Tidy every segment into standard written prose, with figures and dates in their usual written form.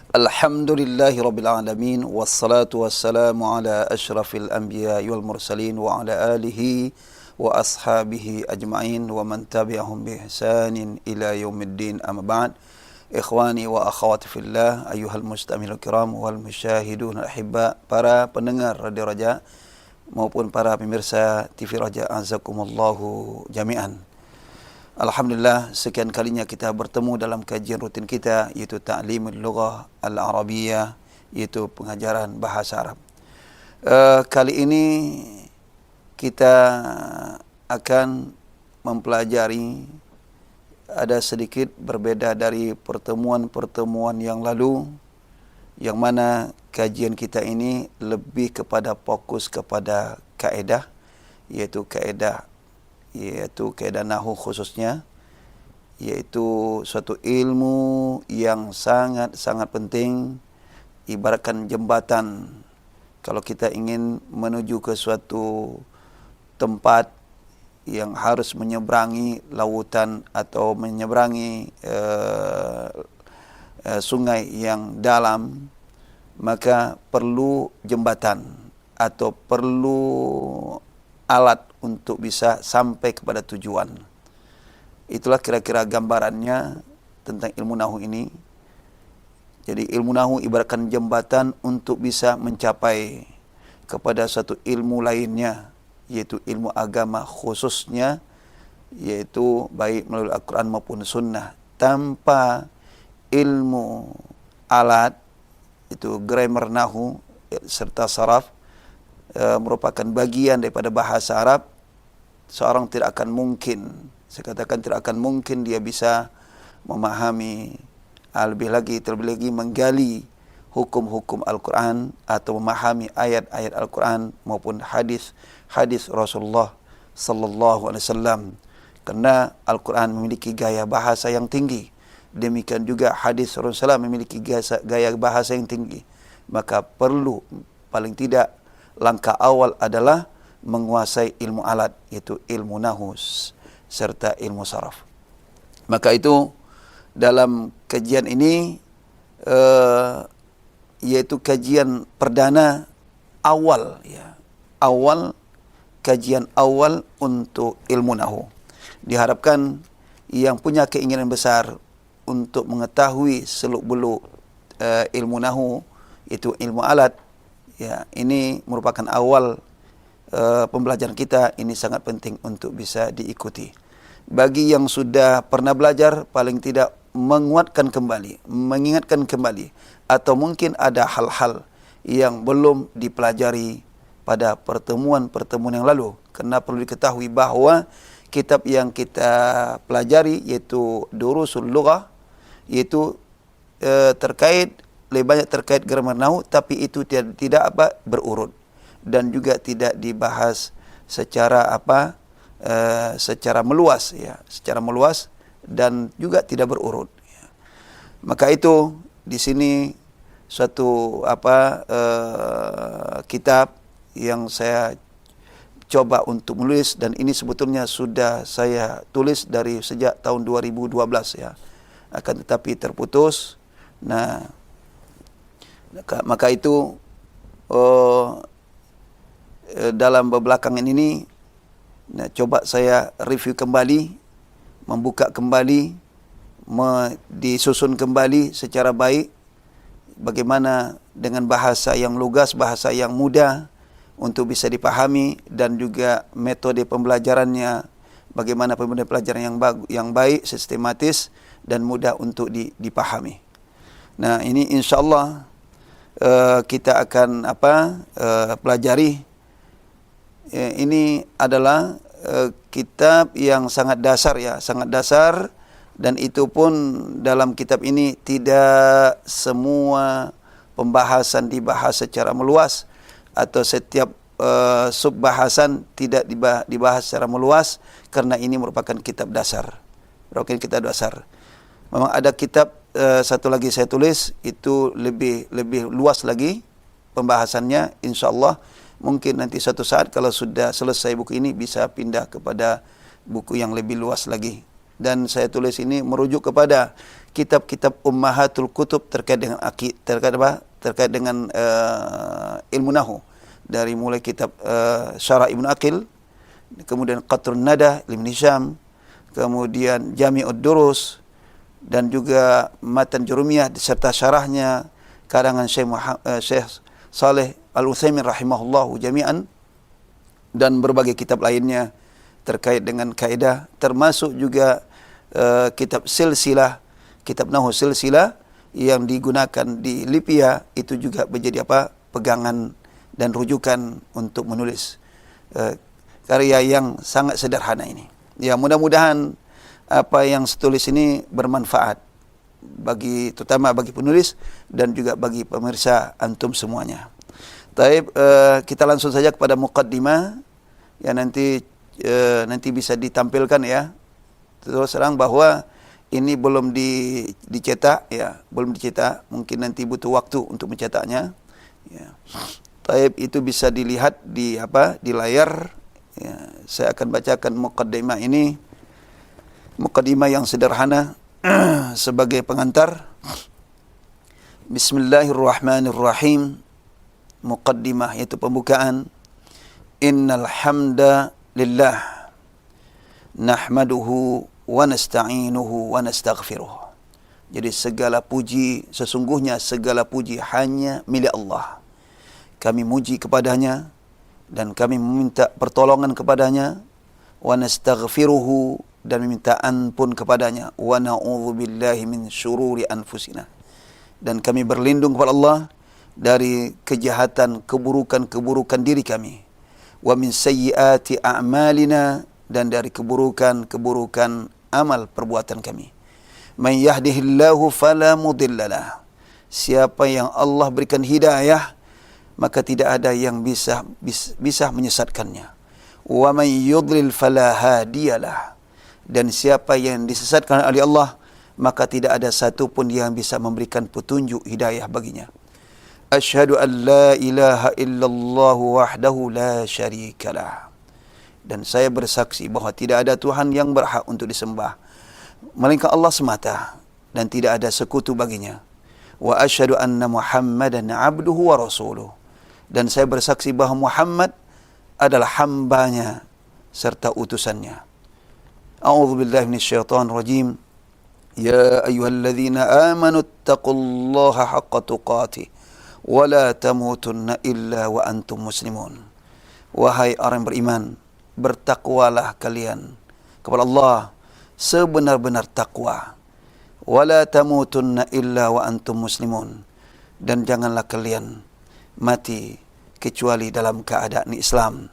Alhamdulillahi Rabbil Alamin. Wassalatu wassalamu ala ashrafil anbiya wal mursalin wa ala alihi wa ashabihi ajma'in wa man tabi'ahum bi ihsanin ila yaumiddin, amma ba'd. Ikhwani wa akhwati fillah, ayyuhal mustamilul kiram wal musyahidun ahibba, para pendengar Radio Raja maupun para pemirsa TV Raja, azakumullahu jami'an. Alhamdulillah, sekian kalinya kita bertemu dalam kajian rutin kita, iaitu Ta'limul Lughah Al-Arabiyyah, iaitu pengajaran bahasa Arab. Kali ini kita akan mempelajari, ada sedikit berbeda dari pertemuan-pertemuan yang lalu, yang mana kajian kita ini lebih kepada fokus kepada kaedah, iaitu kaedah nahu khususnya, iaitu suatu ilmu yang sangat-sangat penting, ibaratkan jembatan. Kalau kita ingin menuju ke suatu tempat yang harus menyeberangi lautan atau menyeberangi sungai yang dalam, maka perlu jembatan atau perlu alat untuk bisa sampai kepada tujuan. Itulah kira-kira gambarannya tentang ilmu nahu ini. Jadi ilmu nahu ibaratkan jembatan untuk bisa mencapai kepada satu ilmu lainnya, yaitu ilmu agama khususnya, yaitu baik melalui Al-Quran maupun Sunnah. Tanpa ilmu alat, itu grammar nahu serta saraf, merupakan bagian daripada bahasa Arab, seorang tidak akan mungkin, saya katakan tidak akan mungkin dia bisa memahami, terlebih lagi menggali hukum-hukum Al-Quran atau memahami ayat-ayat Al-Quran maupun hadis Rasulullah sallallahu alaihi wasallam. Karena Al-Quran memiliki gaya bahasa yang tinggi, demikian juga hadis Rasulullah memiliki gaya bahasa yang tinggi. Maka perlu, paling tidak langkah awal adalah menguasai ilmu alat, yaitu ilmu nahus serta ilmu saraf. Maka itu dalam kajian ini yaitu kajian perdana awal, ya, kajian awal untuk ilmu nahu. Diharapkan yang punya keinginan besar untuk mengetahui seluk-beluk ilmu nahu, itu ilmu alat, ya, ini merupakan awal pembelajaran kita. Ini sangat penting untuk bisa diikuti. Bagi yang sudah pernah belajar, paling tidak menguatkan kembali, mengingatkan kembali, atau mungkin ada hal-hal yang belum dipelajari pada pertemuan-pertemuan yang lalu. Karena perlu diketahui bahawa kitab yang kita pelajari, yaitu Durusul Lughah, yaitu terkait, lebih banyak terkait grammar nahu, tapi itu tidak berurut, dan juga tidak dibahas secara secara meluas, ya, secara meluas, dan juga tidak berurut, ya. Maka itu di sini suatu kitab yang saya coba untuk menulis, dan ini sebetulnya sudah saya tulis dari sejak tahun 2012, ya, akan tetapi terputus. Maka itu dalam belakangan ini, coba saya review kembali, membuka kembali, disusun kembali secara baik, bagaimana dengan bahasa yang lugas, bahasa yang mudah untuk bisa dipahami, dan juga metode pembelajarannya, bagaimana pembelajaran yang baik, sistematis, dan mudah untuk dipahami. Nah, ini insyaAllah kita akan pelajari. Ini adalah kitab yang sangat dasar, ya, sangat dasar, dan itu pun dalam kitab ini tidak semua pembahasan dibahas secara meluas, atau setiap subbahasan tidak dibahas secara meluas, karena ini merupakan kitab dasar. Memang ada kitab satu lagi saya tulis, itu lebih luas lagi pembahasannya. InsyaAllah mungkin nanti suatu saat kalau sudah selesai buku ini, bisa pindah kepada buku yang lebih luas lagi. dan saya tulis ini merujuk kepada kitab-kitab Ummahatul Kutub terkait dengan terkait dengan ilmu nahwu, dari mulai kitab Syarah Ibnu Aqil, kemudian Qatrun Nada Ibn Hisham, kemudian Jami'ud Durus, dan juga Matan Jurumiyah serta syarahnya karangan Syekh Saleh Al-Utsaimin rahimahullahu jami'an, dan berbagai kitab lainnya terkait dengan kaidah, termasuk juga kitab silsilah, kitab nahwu silsilah yang digunakan di Libya, itu juga menjadi pegangan dan rujukan untuk menulis karya yang sangat sederhana ini. Ya, mudah-mudahan apa yang saya tulis ini bermanfaat terutama bagi penulis dan juga bagi pemirsa antum semuanya. Taib, kita langsung saja kepada muqaddimah yang nanti bisa ditampilkan ya. Terus terang bahwa ini belum dicetak ya, belum dicetak, mungkin nanti butuh waktu untuk mencetaknya. Ya. Taib, itu bisa dilihat di layar. Ya, saya akan bacakan muqaddimah ini, muqaddimah yang sederhana sebagai pengantar. Bismillahirrahmanirrahim. Muqaddimah yaitu pembukaan. Innal hamda lillah nahmaduhu wa nasta'inuhu wa nastaghfiruh. Jadi sesungguhnya segala puji hanya milik Allah. Kami muji kepadanya dan kami meminta pertolongan kepadanya, wa nastaghfiruhu, dan meminta ampun kepadanya, wa na'udzubillahi min syururi anfusina, dan kami berlindung kepada Allah dari kejahatan, keburukan diri kami, wa min sayyiati a'malina, dan dari keburukan amal perbuatan kami. Man yahdihillahu fala mudhillalah. Siapa yang Allah berikan hidayah, maka tidak ada yang bisa menyesatkannya. Wa man yudlil fala hadiyalah. Dan siapa yang disesatkan oleh Allah, maka tidak ada satu pun yang bisa memberikan petunjuk hidayah baginya. Asyhadu an la ilaha illallah wahdahu la syarikalah. Dan saya bersaksi bahawa tidak ada Tuhan yang berhak untuk disembah melainkan Allah semata, dan tidak ada sekutu baginya. Wa asyhadu anna Muhammadan abduhu wa rasuluh. Dan saya bersaksi bahawa Muhammad adalah hambanya serta utusannya. A'udzu billahi minasyaitonir rajim. Ya ayyuhalladzina amanu taqullaha haqqa tuqatih wa la tamutunna illa wa antum muslimun. Wahai orang beriman, bertakwalah kalian kepada Allah sebenar-benar takwa. Wa la tamutunna illa wa antum muslimun. Dan janganlah kalian mati kecuali dalam keadaan Islam,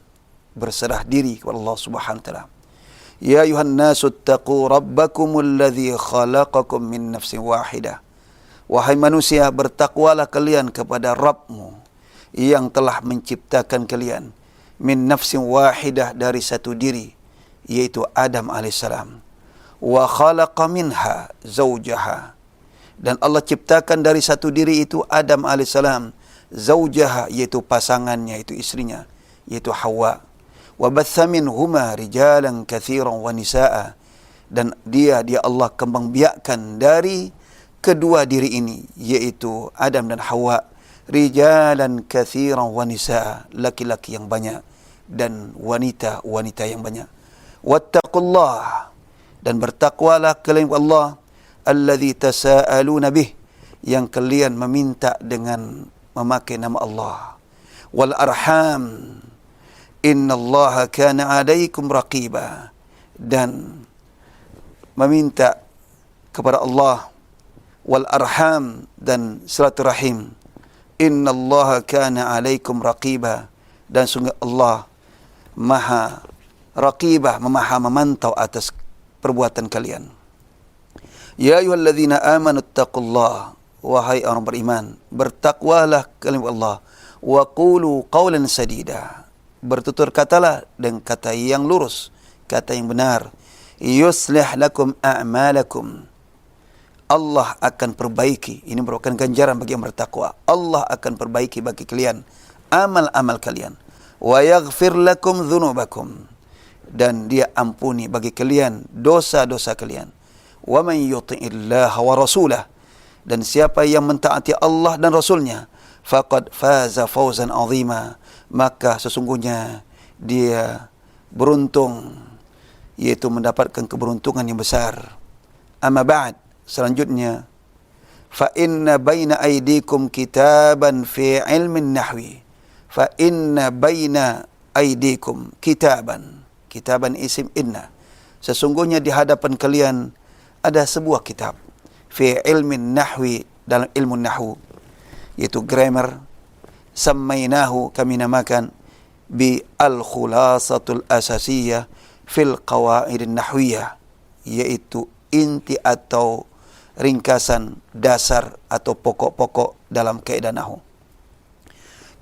berserah diri kepada Allah Subhanahu wa taala. Ya ayuhan nasu taqu rabbakumul ladzi khalaqakum min nafsin wahidah. Wahai manusia, bertakwalah kalian kepada Rabbmu yang telah menciptakan kalian min nafsin wahidah, dari satu diri, yaitu Adam alaihissalam. Wa khalaqa minha zawjaha. Dan Allah ciptakan dari satu diri itu Adam alaihissalam zawjaha, yaitu pasangannya, yaitu istrinya, yaitu Hawa. Wa batha minhuma rijalan katsiran wa nisaa. Dan dia Allah kembang biakkan dari kedua diri ini, yaitu Adam dan Hawa, rijalan katsiran wa nisaa, laki-laki yang banyak dan wanita yang banyak. Wattaqullah, dan bertakwalah kalian kepada Allah, alladzi tasaaluna bih, yang kalian meminta dengan memakai nama Allah. Wal arham, innallaha kana 'alaikum raqiba, dan meminta kepada Allah. Wal arham, dan silaturahim. Innallaha kana 'alaikum raqiba, dan sungguh Allah maha raqibah, memantau atas perbuatan kalian. Ya ayyuhalladzina amanu taqullaha, wahai orang beriman, bertakwalah kalian kepada Allah. Wa qulu qawlan sadida, bertutur katalah dengan kata yang lurus, kata yang benar. Yuslih lakum a'malakum, Allah akan perbaiki, ini merupakan ganjaran bagi yang bertakwa. Allah akan perbaiki bagi kalian amal-amal kalian. Wa yaghfir lakum dzunubakum, dan Dia ampuni bagi kalian dosa-dosa kalian. Wa man yuti'illaha wa rasulah, dan siapa yang mentaati Allah dan Rasulnya, faqad faza fawzan azima, maka sesungguhnya dia beruntung, yaitu mendapatkan keberuntungan yang besar. Amma ba'd, selanjutnya, fa inna baina aydikum kitaban fi ilmin nahwi. Fa inna baina aydikum kitaban. Kitaban isim inna. Sesungguhnya di hadapan kalian ada sebuah kitab. Fi ilmin nahwi, dalam ilmu nahwu, yaitu grammar. Sammainahu, kami namakan, bi al-khulasatul asasiyah fil qawaidin nahwiyah, yaitu inti atau ringkasan dasar atau pokok-pokok dalam kaidah nahwu.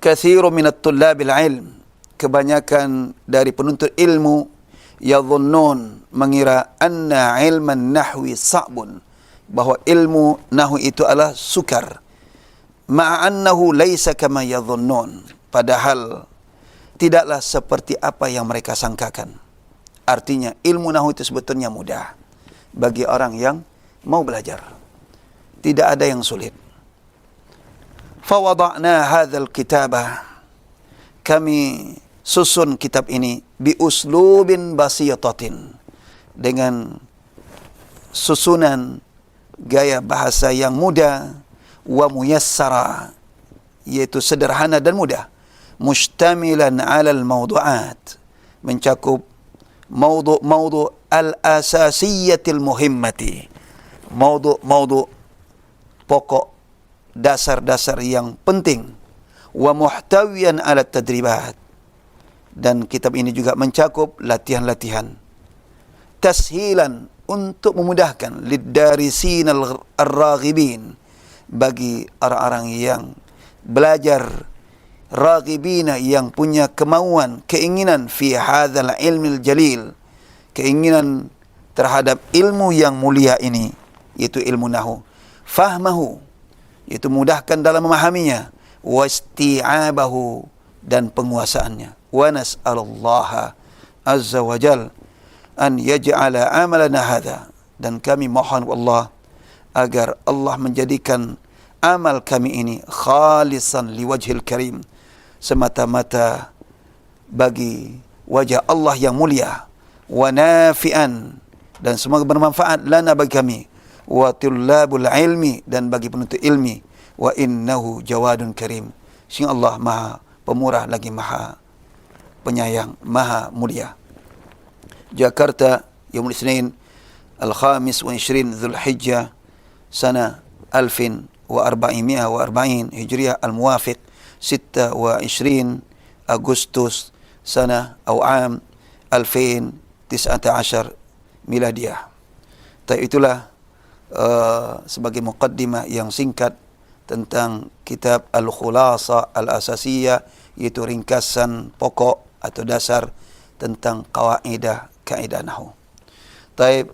Katsirun minat tullabil ilm, kebanyakan dari penuntut ilmu, yadhunnun, mengira, anna ilman nahwi sa'bun, bahwa ilmu nahwu itu adalah sukar. Ma'annahu laisa kama yadhunnun, padahal tidaklah seperti apa yang mereka sangkakan. Artinya ilmu nahwu itu sebetulnya mudah bagi orang yang mau belajar. Tidak ada yang sulit. Fawada'na hadzal kitabah, kami susun kitab ini bi uslubin basitatin, dengan susunan gaya bahasa yang mudah, wa muyassara, yaitu sederhana dan mudah, mustamilan 'alal mawdu'at, mencakup mawdu' al-asasiyatil muhimmati, mawdu' pokok, dasar-dasar yang penting, wa muhtawiyan 'ala tadribat, dan kitab ini juga mencakup latihan-latihan, tashilan, untuk memudahkan, lidarisin ar-raghibin, bagi orang-orang yang belajar, raghibina, yang punya kemauan, keinginan, fi hadzal ilmil jalil, keinginan terhadap ilmu yang mulia ini, yaitu ilmu nahwu. Fahmahu, yaitu mudahkan dalam memahaminya, wasti'abahu, dan penguasaannya. Wa nas'alullaha azza wa jal an yaj'ala amalana hadha, dan kami mohon Allah agar Allah menjadikan amal kami ini khalisan liwajhil karim, semata-mata bagi wajah Allah yang mulia, wa nafi'an, dan semoga bermanfaat lana, bagi kami, wa tullabul ilmi, dan bagi penuntut ilmi, wa innahu jawadun karim, sehingga Allah maha pemurah lagi maha penyayang, maha mulia. Jakarta, Yaumul Isnin, Al-Khamis wa Ishrin Dzulhijjah, sana 1440 Hijriah, al-muwafiq 26 Agustus sana atau am 2019 Miladiyah. Tapi itulah sebagai muqaddimah yang singkat tentang kitab Al-Khulasa Al-Asasiyah, yaitu ringkasan pokok atau dasar tentang kaidah nahwu. Taib,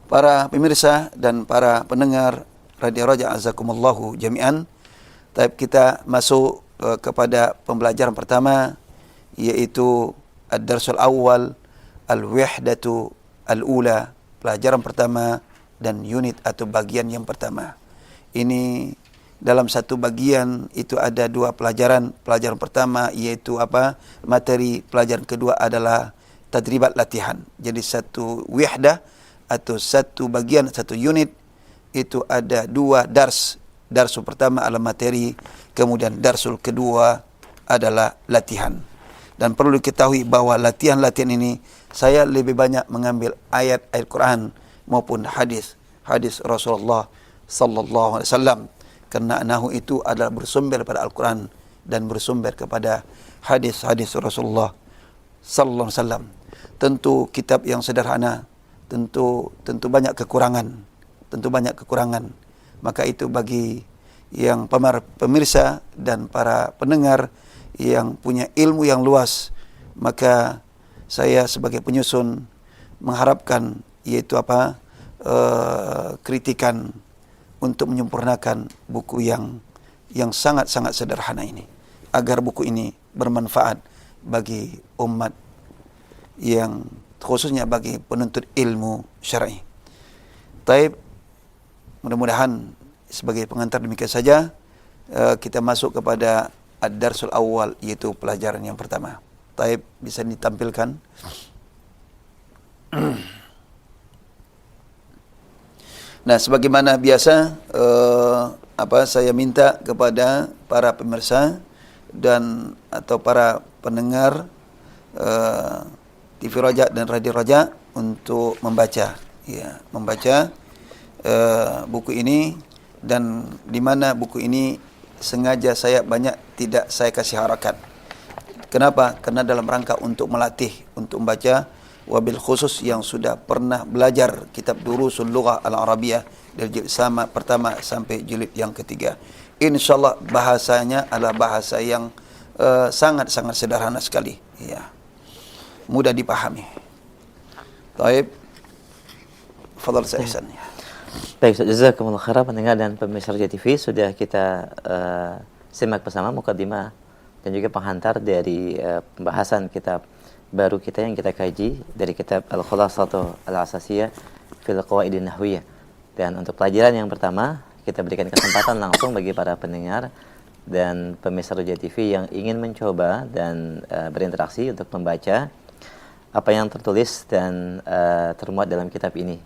para pemirsa dan para pendengar Radio Raja azakumullahu jami'an. Taib, kita masuk kepada pembelajaran pertama, yaitu ad-darsul awal, al-wihdatu al-ula, pelajaran pertama dan unit atau bagian yang pertama. Ini dalam satu bagian itu ada dua pelajaran. Pelajaran pertama yaitu apa? Materi. Pelajaran kedua adalah tadribat latihan. Jadi satu wihdah atau satu bagian, satu unit itu ada dua dars. Darsul pertama adalah materi, kemudian darsul kedua adalah latihan. Dan perlu diketahui bahwa latihan-latihan ini saya lebih banyak mengambil ayat-ayat Quran maupun hadis Rasulullah sallallahu alaihi wasallam, karena nahwu itu adalah bersumber pada Al-Quran dan bersumber kepada hadis-hadis Rasulullah sallallahu alaihi wasallam. Tentu kitab yang sederhana, tentu banyak kekurangan, Maka itu bagi yang pemirsa dan para pendengar yang punya ilmu yang luas, maka saya sebagai penyusun mengharapkan yaitu kritikan untuk menyempurnakan buku yang sangat-sangat sederhana ini, agar buku ini bermanfaat bagi umat yang khususnya bagi penuntut ilmu syar'i. Taib, mudah-mudahan sebagai pengantar demikian saja. Kita masuk kepada ad-darsul awal, yaitu pelajaran yang pertama. Taib, bisa ditampilkan. Nah, sebagaimana biasa, saya minta kepada para pemirsa dan atau para pendengar TV Raja dan Radio Raja untuk membaca, membaca buku ini, dan di mana buku ini sengaja saya banyak tidak saya kasih harakat. Kenapa? Karena dalam rangka untuk melatih untuk membaca, wabil khusus yang sudah pernah belajar kitab Durusul Lughah Al-Arabiyah dari jilid pertama sampai jilid yang ketiga. Insyaallah bahasanya adalah bahasa yang sangat-sangat sederhana sekali, mudah dipahami. Baik, fadhal Ihsan. Baik, jazakumullah khairan pendengar dan pemirsa Raja TV, sudah kita simak bersama mukadimah dan juga penghantar dari pembahasan kitab baru kita yang kita kaji dari kitab Al-Khulasatu Al-Asasiyah fil Qawaidin Nahwiyah. Dan untuk pelajaran yang pertama, kita berikan kesempatan langsung bagi para pendengar dan pemirsa Raja TV yang ingin mencoba dan berinteraksi untuk membaca apa yang tertulis dan termuat dalam kitab ini.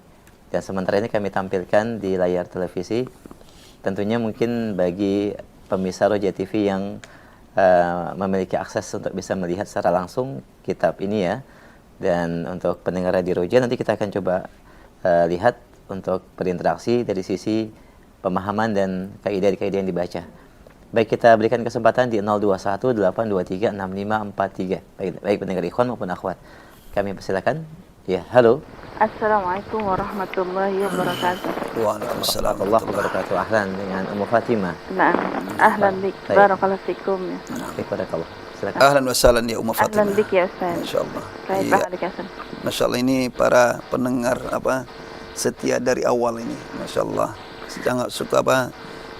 Dan sementara ini kami tampilkan di layar televisi. Tentunya mungkin bagi pemirsa Raja TV yang memiliki akses untuk bisa melihat secara langsung kitab ini ya. Dan untuk pendengar Radio Roja, nanti kita akan coba lihat untuk berinteraksi dari sisi pemahaman dan kaidah-kaidah yang dibaca. Baik, kita berikan kesempatan di 0218236543. Baik pendengar ikhwan maupun akhwat. Kami persilakan. Ya, halo. Assalamualaikum warahmatullahi wabarakatuh. Waalaikumsalam warahmatullahi wabarakatuh. Ahlan dengan Ummu Fatimah. Nah, ahlan bik. Barakallahu fikum. Baik, barakallah. Silakan. Ahlan wa sahlan ya Ummu Fatimah. Ahlan bik ya Ustaz. Masyaallah. Baik, balik Hasan. Masyaallah, ini para pendengar setia dari awal ini. Masyaallah. Sangat suka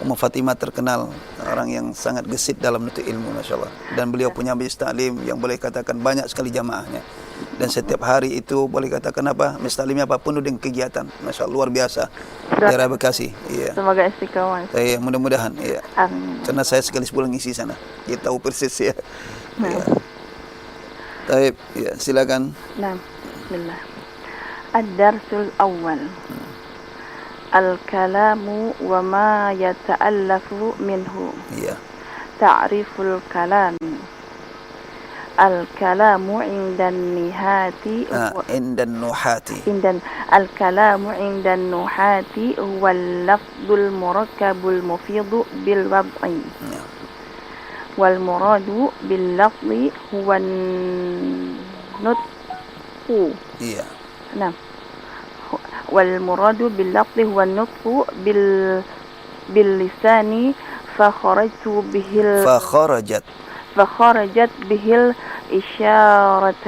Ummu Fatimah terkenal orang yang sangat gesit dalam nuntut ilmu, masyaallah. Dan beliau punya majlis taklim yang boleh katakan banyak sekali jamaahnya. Dan setiap hari itu boleh katakan majlis taklimnya penuh dengan kegiatan. Masyaallah, luar biasa. Daerah Bekasi. Iya. Semoga istiqomah. Iya, mudah-mudahan. Iya. Amin. Karena saya sekali sebulan ngisi sana. Kita tahu persis ya. Nah. Iya. Baik, ya, silakan. Nah, bismillah. Ad-darsul awal. Al-kalamu wa ma yata'allafu minhu. Iya. Ta'riful kalam. Al-kalamu indan nihati indan nuhati. Al-kalamu indan nuhati wal lafdul murakkabul mufidu bil wad'i. Wal muradu bil lafzi huwa nutqu. Iya. Nah. والمراد باللفظ هو النطق باللسان فخرجت به الإشارة.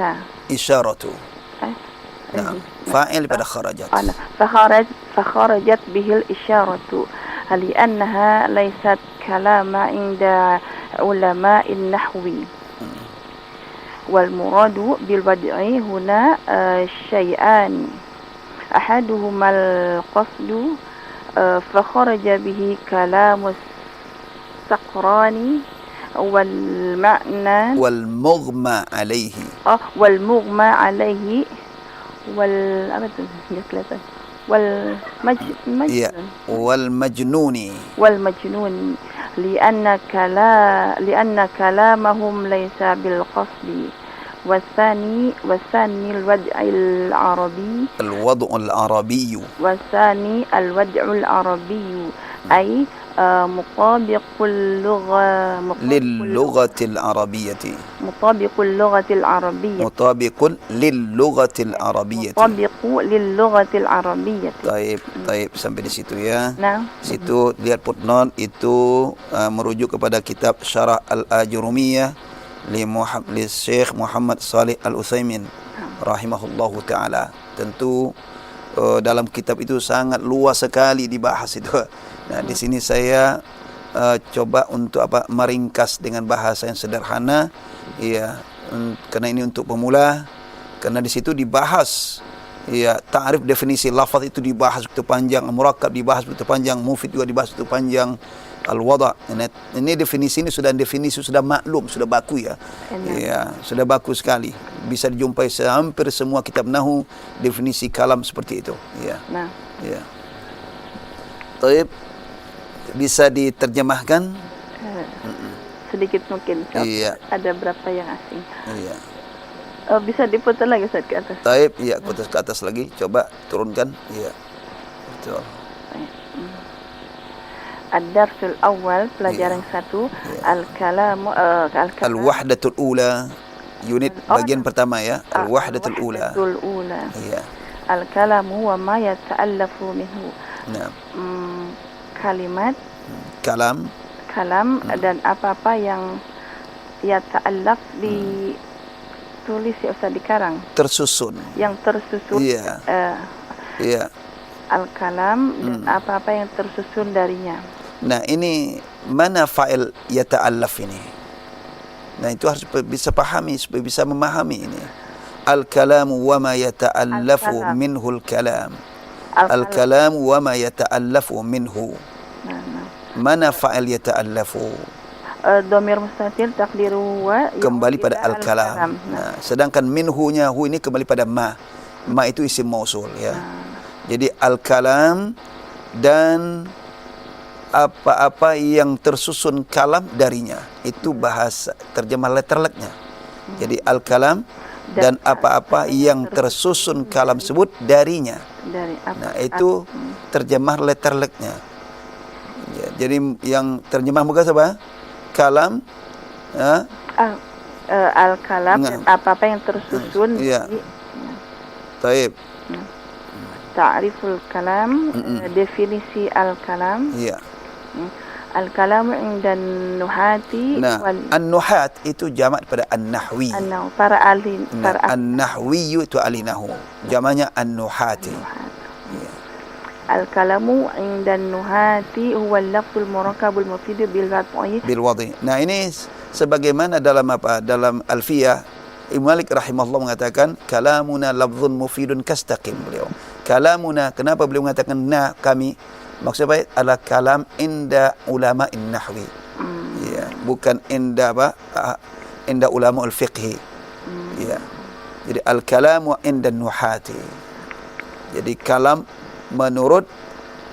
نعم. فاعل pada خرجت. فخرجت به الإشارة لأنها ليست كلام عند علماء النحو. والمراد بالودع هنا شيئان. أحدهما القصد فخرج به كلام السقران والمغمى عليه والمجنون لأن كلامهم ليس بالقصد. والثاني الوضع العربي والثاني الوضع العربي أي مطابق للغة العربية. مطابق للغة العربية. Taib, sampai di situ ya. Nah. Situ lihat footnote itu merujuk kepada kitab Syarah Al-Ajurumiyah li Syekh Muhammad Salih Al-Utsaimin rahimahullahu taala. Tentu dalam kitab itu sangat luas sekali dibahas itu. Nah, di sini saya coba untuk meringkas dengan bahasa yang sederhana, ya, karena ini untuk pemula. Karena di situ dibahas ya ta'rif definisi lafaz itu dibahas begitu panjang, murakkab dibahas begitu panjang, mufid juga dibahas begitu panjang, al-wada'. Ini definisi ini sudah maklum, sudah baku ya. Ya, sudah baku sekali. Bisa dijumpai hampir semua kitab nahwu definisi kalam seperti itu, ya. Nah. Ya. Taib, bisa diterjemahkan? Sedikit mungkin. Iya. Ada berapa yang asing? Iya. Bisa diputar lagi Ustaz ke atas. Taib, iya, ke atas lagi. Coba turunkan. Iya. Betul. Ad-darsul awal, pelajaran 1, al-kalamu Al-wahdatul ula, unit bagian pertama ya. Al-wahdatul ula. Iya. Al-kalamu wa ma yata'allafu minhu. Nah. Kalimat, kalam dan apa-apa yang yata'allaf ditulis ya Ustaz, dikarang. Tersusun. Yang tersusun. Iya. Iya. Al-kalam dan apa-apa yang tersusun darinya. Nah, ini mana fa'il yata'allaf ini? Nah, itu harus bisa pahami supaya bisa memahami ini. Al-kalamu wa ma yata'allafu minhu al-kalam. Al-kalamu wa ma yata'allafu minhu. Mana fa'il yata'allafu? Dhamir mustatir takdiru wa kembali pada al-kalam. Nah, sedangkan minhunya hu ini kembali pada ma. Ma itu isim mausul ya. Jadi al-kalam dan apa-apa yang tersusun kalam darinya, itu bahasa terjemah letterleknya. Jadi al-kalam dan apa-apa yang tersusun kalam sebut darinya. Nah, itu terjemah letterleknya. Ya, jadi yang terjemah muka apa? Kalam, al-kalam dan apa-apa yang tersusun. Iya. Taib. Ta'riful kalam, definisi al-kalam. Iya. Al-kalamu indan nuhati. Nah, an-nuhat itu jamak pada an-nahwi. Para ahli. An-nahwi itu ahli nahwu. Jamaknya an-nuhati. Al-kalamu indan nuhati huwa al-lafzul murakkabul mufid bil wadi. Nah, ini sebagaimana dalam dalam Alfiyah, Imam Malik rahimahullah mengatakan kalamuna lafzun mufidun kastaqim. Beliau kalamuna, kenapa beliau mengatakan kami, maksudnya adalah kalam inda ulama nahwi. Ya, bukan inda inda ulama al-fiqhi. Ya. Jadi al-kalamu inda nuhati. Jadi kalam menurut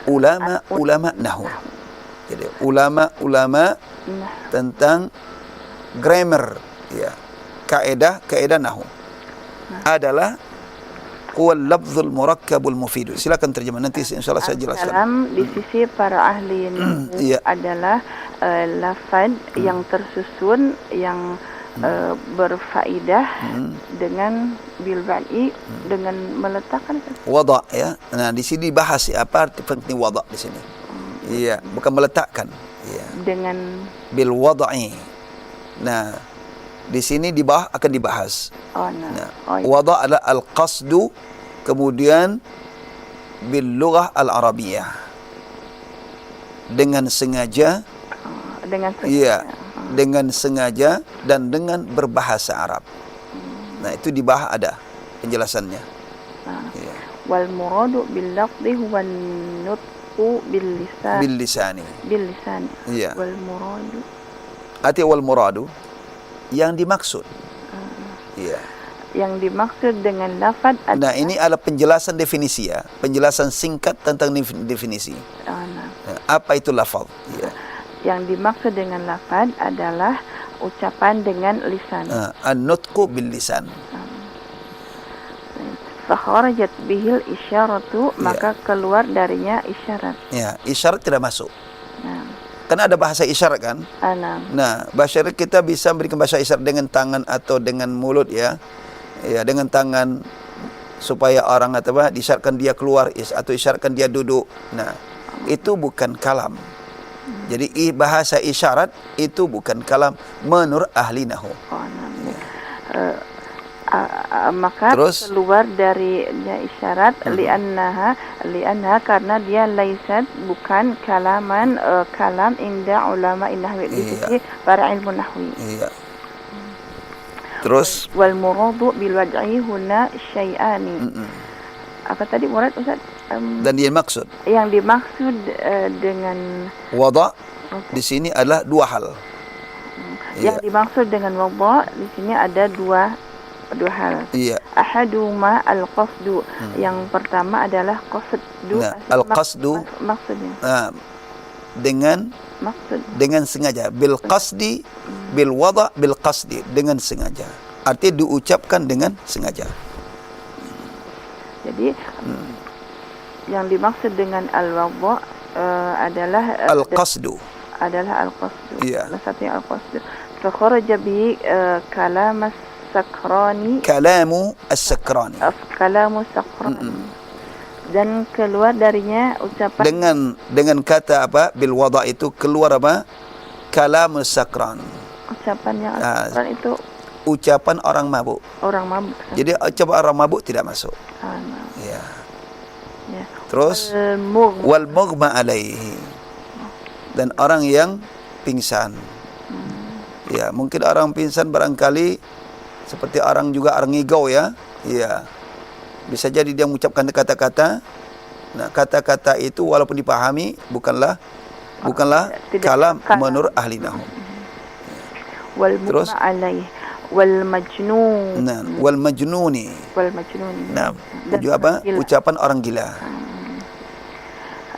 ulama nahwu. Jadi ulama tentang grammar, ya, kaidah nahwu adalah huwa al-lafzul murakkabul mufid. Silakan terjemah, nanti insyaallah saya jelaskan. Kalam di sisi para ahli nahwu adalah lafaz yang tersusun, yang berfaedah dengan bilba'i, dengan meletakkan wada ya. Nah, di sini dibahas apa arti penting wada di sini. Iya, bukan meletakkan. Iya. Dengan bil wada'i. Nah, di sini di bawah akan dibahas. Wada adalah al-qasdu, kemudian bil lughah al-arabiyah. Dengan sengaja. Iya. Dengan sengaja dan dengan berbahasa Arab. Nah, itu di bawah ada penjelasannya. Wal muradu bil lafzi huwa nutqu bil lisan. Bil lisani. Iya. Wal muradu. Wal muradu yang dimaksud. Iya. Yang dimaksud dengan lafaz adalah. Nah, ini adalah penjelasan definisi ya, penjelasan singkat tentang definisi. Apa itu lafaz? Iya. Yang dimaksud dengan lafaz adalah ucapan dengan lisan. An-nutqu bil lisan. Fakharajat bihil isyaratu, maka keluar darinya isyarat. Ya, isyarat tidak masuk. Karena ada bahasa isyarat kan? Nah, bahasa isyarat kita bisa memberikan bahasa isyarat dengan tangan atau dengan mulut ya. Ya, dengan tangan supaya orang disyaratkan dia keluar atau isyaratkan dia duduk. Nah, itu bukan kalam. Jadi bahasa isyarat itu bukan kalam menurut ahli nahwu. Maka terus, keluar darinya isyarat li'annaha karena dia laisat, bukan kalaman kalam inda ulama nahwi, di sisi para ilmu nahwi. Terus wal muradu bil wad'i huna syai'ani. Apa tadi murad Ustaz? dan yang maksud Yang dimaksud dengan wada di sini adalah dua hal. yang dimaksud dengan wada di sini ada dua hal. Iya. Ahaduma al-qasdu. Yang pertama adalah qasdu. Nah, al-qasdu maksudnya. Dengan sengaja. Bil qasdi, bil wada, bil qasdi, dengan sengaja. Artinya diucapkan dengan sengaja. Jadi yang dimaksud dengan al-wada adalah Al-qasdu. Iya. Salah satunya al-qasdu. Fakharaja bi kalam as-sakrani. Kalamu as-sakrani. Kalamu sakrani. Dan keluar darinya ucapan dengan kata apa? Bil wada itu keluar apa? Kalam as-sakran. Ucapan yang as-sakran itu ucapan orang mabuk. Orang mabuk. Jadi ucapan orang mabuk tidak masuk. Ya. Terus wal mughma alaihi. Dan orang yang pingsan. Ya, mungkin orang pingsan barangkali seperti orang ngigau ya. Iya. Bisa jadi dia mengucapkan kata-kata. Nah, kata-kata itu walaupun dipahami bukanlah kalam menurut ahli nahwu. Wal mughma alaihi wal majnun. Nah, wal majnuni. Nah, juga apa? Ucapan orang gila.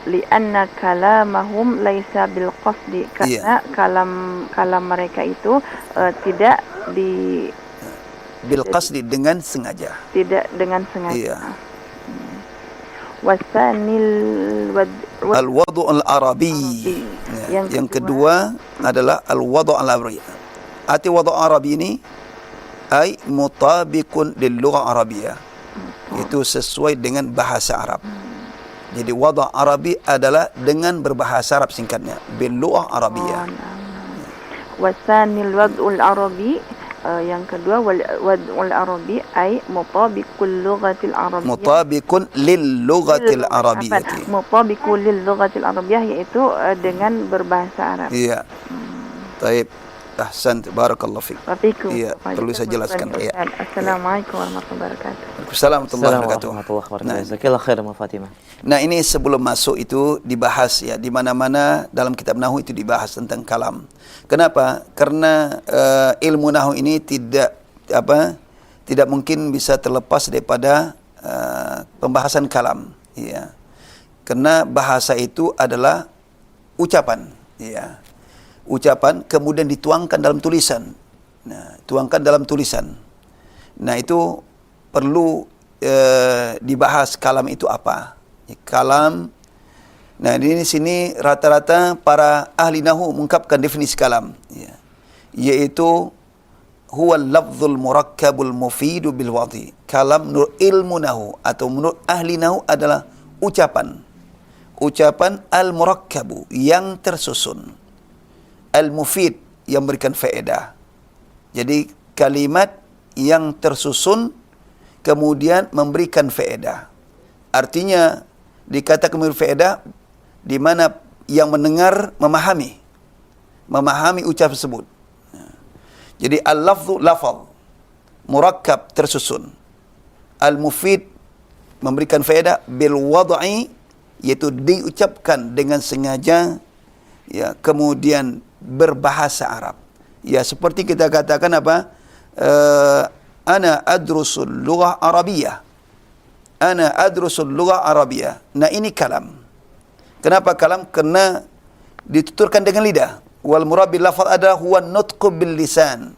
Lianna kalamahum laisa bil qasdi, karena kalam mereka itu tidak bil qasdi, dengan sengaja. Tidak dengan sengaja. Iya. Wasanil al-wadu' al-arabi. Yang kedua adalah al-wadu' al-arabi. Arti wadu' arabi ini ay mutabiqun lil lughah arabiyah. Itu sesuai dengan bahasa Arab. Jadi wada' Arabi adalah dengan berbahasa Arab, singkatnya bil lughah arabiyah. Wasanil wad'ul arabi, yang kedua wad'ul arabi ay mutabiqul lughatil arabiyyah. Mutabiqun lil lughatil arabiyyah. Mutabiqul lil lughatil arabiyyah, yaitu dengan berbahasa Arab. Iya. Baik. Ahsan, barakallahu fiik. Iya, perlu saya jelaskan ya. Assalamualaikum warahmatullahi wabarakatuh. Waalaikumsalam warahmatullahi wabarakatuh. Jazakallahu khairan Fatimah. Nah, ini sebelum masuk itu dibahas ya, di mana-mana dalam kitab nahwu itu dibahas tentang kalam. Kenapa? Karena ilmu nahwu ini tidak mungkin bisa terlepas daripada pembahasan kalam, ya. Karena bahasa itu adalah ucapan, ya. Ucapan kemudian dituangkan dalam tulisan. Nah, tuangkan dalam tulisan. Nah, itu perlu dibahas kalam itu apa. Kalam. Nah, di sini rata-rata para ahli nahwu mengungkapkan definisi kalam, ya. Yaitu huwa al-lafzul murakkabul mufidu bil wadi. Kalam menurut ilmu nahwu atau menurut ahli nahwu adalah ucapan. Ucapan al-murakkabu, yang tersusun. Al-mufid, yang berikan faedah. Jadi kalimat yang tersusun kemudian memberikan faedah. Artinya dikatakan memberi faedah di mana yang mendengar memahami ucapan tersebut. Jadi al-lafzu lafaz murakkab, tersusun. Al-mufid, memberikan faedah, bil wad'i, yaitu diucapkan dengan sengaja, ya, kemudian berbahasa Arab. Ya, seperti kita katakan apa? Ana adrusul lughah arabiyah. Ana adrusul lughah arabiyah. Nah, ini kalam. Kenapa kalam? Karena dituturkan dengan lidah. Wal murad bil lafaz adalah huwa nutqu bil lisan.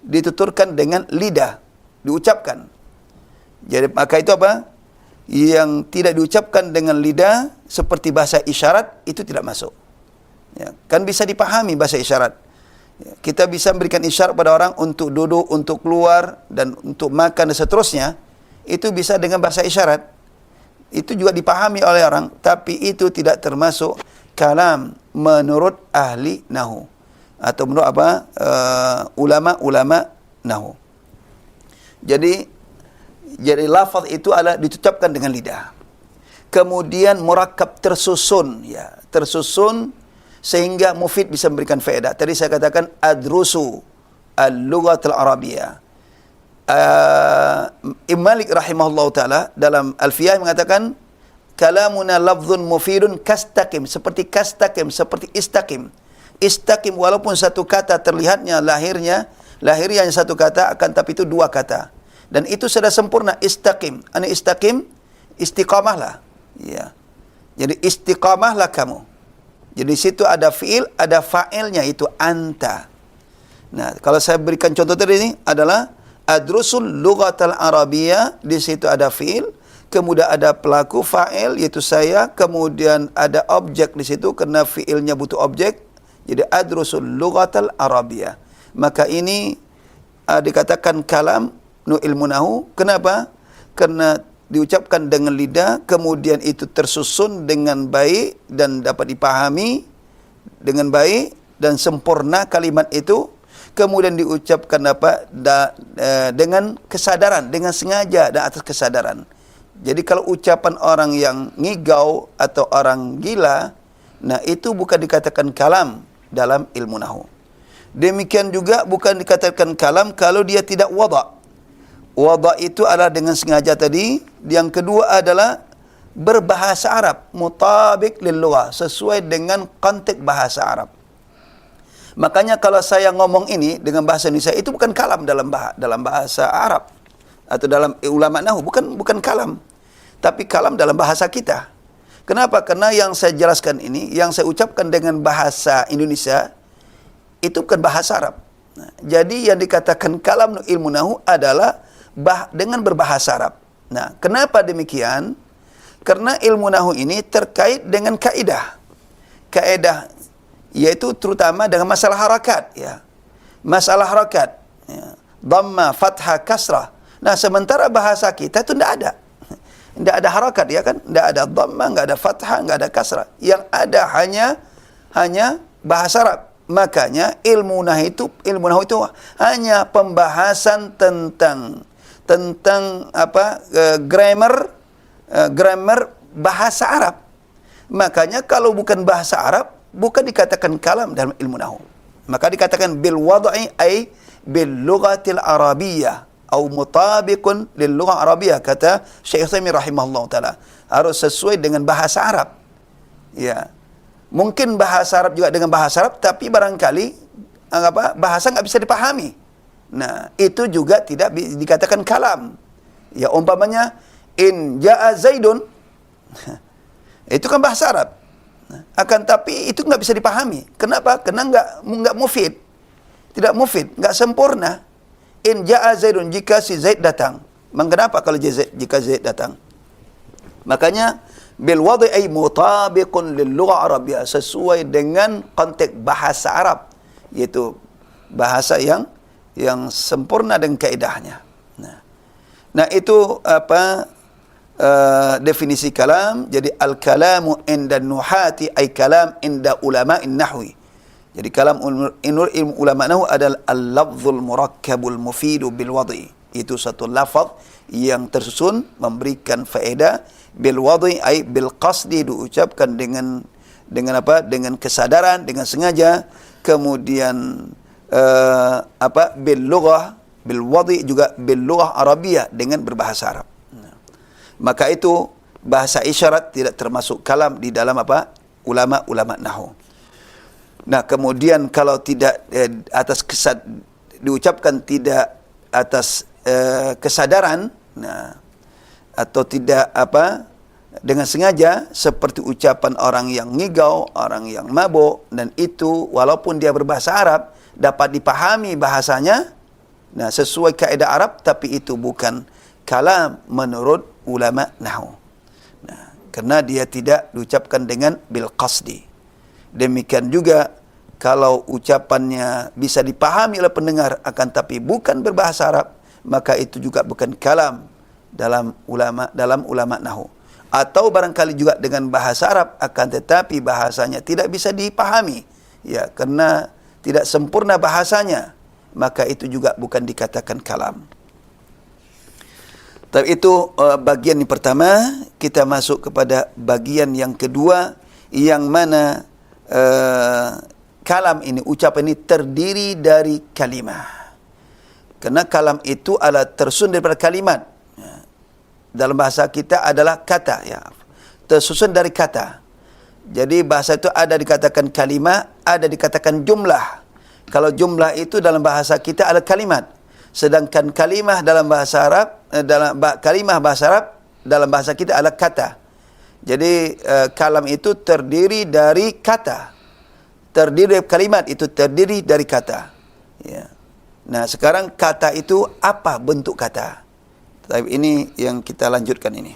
Dituturkan dengan lidah, diucapkan. Jadi maka itu apa? Yang tidak diucapkan dengan lidah seperti bahasa isyarat itu tidak masuk. Ya, kan bisa dipahami bahasa isyarat. Ya, kita bisa memberikan isyarat pada orang untuk duduk, untuk keluar, dan untuk makan dan seterusnya. Itu bisa dengan bahasa isyarat. Itu juga dipahami oleh orang, tapi itu tidak termasuk kalam menurut ahli nahwu atau menurut apa? Ulama-ulama nahwu. Jadi lafaz itu adalah diucapkan dengan lidah. Kemudian murakkab, tersusun, ya, tersusun sehingga mufid bisa memberikan faedah. Tadi saya katakan adrusu al-lughatul arabiyyah. Imam Malik rahimahullah taala dalam Alfiyah mengatakan kalamuna lafzun mufidun kastaqim, seperti kastaqim, seperti istaqim. Istaqim walaupun satu kata terlihatnya lahirnya satu kata, akan tapi itu dua kata. Dan itu sudah sempurna. Istaqim. Ani istaqim, istiqamahlah. Ya. Jadi istiqamahlah kamu. Jadi situ ada fiil, ada fa'ilnya, itu anta. Nah, kalau saya berikan contoh tadi ini adalah adrusul lughatal arabiyyah, di situ ada fiil, kemudian ada pelaku fa'il yaitu saya, kemudian ada objek di situ karena fiilnya butuh objek. Jadi adrusul lughatal arabiyyah. Maka ini dikatakan kalam ilmu nahu. Kenapa? Karena diucapkan dengan lidah, kemudian itu tersusun dengan baik dan dapat dipahami dengan baik dan sempurna kalimat itu, kemudian diucapkan dengan kesadaran, dengan sengaja dan atas kesadaran. Jadi kalau ucapan orang yang ngigau atau orang gila, nah itu bukan dikatakan kalam dalam ilmu nahu. Demikian juga bukan dikatakan kalam kalau dia tidak wada'. Wada' itu adalah dengan sengaja tadi. Yang kedua adalah berbahasa Arab, mutabik lil lughah, sesuai dengan konteks bahasa Arab. Makanya kalau saya ngomong ini dengan bahasa Indonesia, itu bukan kalam dalam bahasa Arab atau dalam ulama nahu, bukan kalam, tapi kalam dalam bahasa kita. Kenapa? Karena yang saya jelaskan ini, yang saya ucapkan dengan bahasa Indonesia, itu bukan bahasa Arab. Nah, jadi yang dikatakan kalam ilmu nahu adalah dengan berbahasa Arab. Nah, kenapa demikian? Karena ilmu nahu ini terkait dengan kaidah. Kaidah yaitu terutama dengan masalah harakat, ya. Masalah harakat, ya. Dhamma, fathah, kasrah. Nah, sementara bahasa kita itu tidak ada. Tidak ada harakat, ya kan? Tidak ada dhamma, tidak ada fathah, tidak ada kasrah. Yang ada hanya bahasa Arab. Makanya ilmu nahu itu hanya pembahasan tentang grammar bahasa Arab. Makanya kalau bukan bahasa Arab, bukan dikatakan kalam dalam ilmu nahu. Maka dikatakan bil wad'i ay bil lughatil arabiyyah atau mutabiqun lil lughah arabiyyah, kata Syekh Utsaimin rahimahullah taala. Harus sesuai dengan bahasa Arab. Ya. Mungkin bahasa Arab juga dengan bahasa Arab, tapi barangkali bahasa enggak bisa dipahami. Nah, itu juga tidak dikatakan kalam. Ya, umpamanya in jaa Zaidun. Itu kan bahasa Arab. Akan tapi itu enggak bisa dipahami. Kenapa? Karena enggak mufid. Tidak mufid, enggak sempurna. In jaa Zaidun, jika si Zaid datang. Mengapa kalau jika Zaid datang? Makanya bil wad'i ay mutabiqun lil lughah arabiyyah, sesuai dengan konteks bahasa Arab, yaitu bahasa yang sempurna dengan kaidahnya. Nah itu definisi kalam. Jadi al-kalamu inda nuhati ay kalam inda ulama'in nahwi. Jadi kalam ilmu ulama nahu adalah al-lafzul murakkabul mufidu bil wad'i. Itu satu lafaz yang tersusun memberikan faedah, bil wad'i ay bil qasdi, diucapkan dengan kesadaran, dengan sengaja. Kemudian bil lughah, bil wad'i juga bil lughah arabiyyah, dengan berbahasa Arab. Maka itu bahasa isyarat tidak termasuk kalam di dalam ulama nahu. Nah, kemudian kalau tidak diucapkan tidak atas kesadaran, nah, atau tidak dengan sengaja, seperti ucapan orang yang ngigau, orang yang mabuk, dan itu walaupun dia berbahasa Arab dapat dipahami bahasanya, nah sesuai kaidah Arab, tapi itu bukan kalam menurut ulama nahwu. Nah, karena dia tidak diucapkan dengan bil qasdi. Demikian juga kalau ucapannya bisa dipahami oleh pendengar akan tapi bukan berbahasa Arab, maka itu juga bukan kalam dalam ulama nahwu. Atau barangkali juga dengan bahasa Arab akan tetapi bahasanya tidak bisa dipahami, ya, karena tidak sempurna bahasanya, maka itu juga bukan dikatakan kalam. Tapi itu bagian yang pertama. Kita masuk kepada bagian yang kedua, yang mana kalam ini, ucapan ini terdiri dari kalimah. Karena kalam itu adalah tersusun daripada kalimat. Ya. Dalam bahasa kita adalah kata, ya. Tersusun dari kata. Jadi bahasa itu ada dikatakan kalimat, ada dikatakan jumlah. Kalau jumlah itu dalam bahasa kita adalah kalimat. Sedangkan kalimah dalam bahasa Arab, kalimah bahasa Arab dalam bahasa kita adalah kata. Jadi kalam itu terdiri dari kata. Terdiri dari kalimat itu terdiri dari kata. Ya. Nah, sekarang kata itu apa bentuk kata? Tapi ini yang kita lanjutkan ini.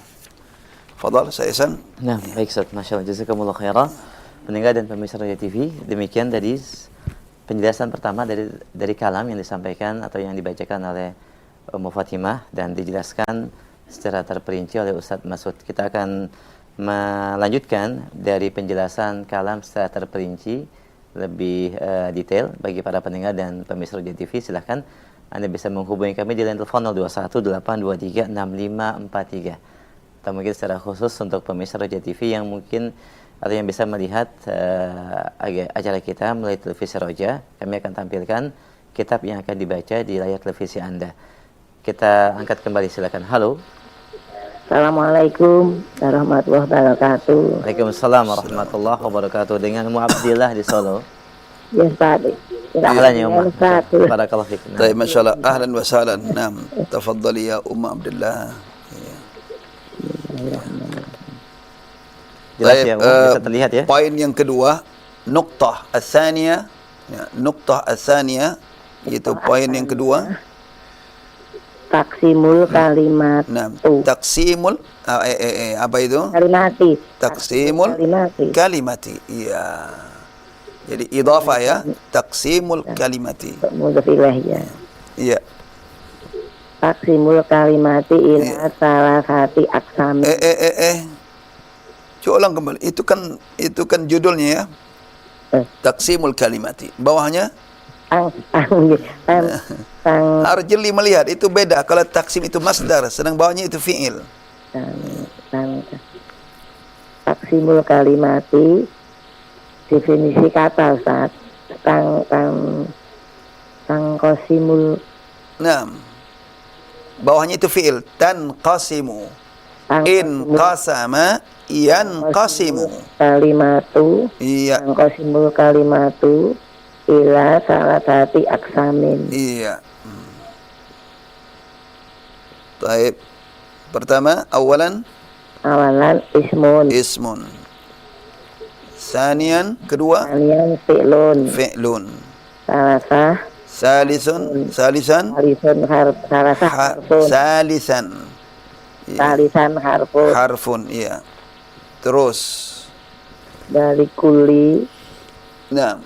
Fadal, saya Ihsan. Nah, baik Ustaz. Masya Allah. Jazakumullah khairan. Pendengar dan pemirsa Roja TV, demikian tadi penjelasan pertama dari kalam yang disampaikan atau yang dibacakan oleh Ummu Fatimah dan dijelaskan secara terperinci oleh Ustadz Masud. Kita akan melanjutkan dari penjelasan kalam secara terperinci lebih detail bagi para pendengar dan pemirsa Roja TV. Silahkan Anda bisa menghubungi kami di line telepon 0218236543 atau mungkin secara khusus untuk pemirsa Roja TV yang mungkin atau yang bisa melihat acara kita melalui televisi Roja, kami akan tampilkan kitab yang akan dibaca di layar televisi Anda. Kita angkat kembali, silakan. Halo. Assalamualaikum warahmatullahi wabarakatuh. Waalaikumsalam warahmatullahi wabarakatuh. Dengan Mu Abdillah di Solo. Ya, Ustaz. Ahlan ya Umma. Barakallahu fiik. Baik, masyaallah. Ahlan wa sahlan. Naam. Tafadhali ya Umma Abdullah. Jelas ya, bisa terlihat ya. Poin yang kedua, nuqtah ats-tsaniyah, ya, nuqtah ats-tsaniyah yaitu poin yang kedua. Taksimul kalimat. Nah, taksimul apa itu? Kalimati. Taksimul kalimati. Iya. Jadi idhafah ya, taksimul kalimati. Mudhaf ilaih ya. Iya. Taksimul kalimati ila salasati aqsam. Coba ulang kembali. Itu kan judulnya ya. Taksimul kalimati. Bawahnya harus jeli melihat, itu beda. Kalau taksim itu masdar, sedang bawahnya itu fi'il. Taksimul kalimati definisi kata Ustaz. Kosimul. Nah, bawahnya itu fi'il. Tanqasimu. In qasama yanqasimu. Kalimatu. Iya. Tanqasimul kalimatu ila salasati aksamin. Iya. Baik. Pertama, awalan ismun. Sanian, kedua fi'lun. Salisan harfun. Iya. Terus dari kulli. Nah,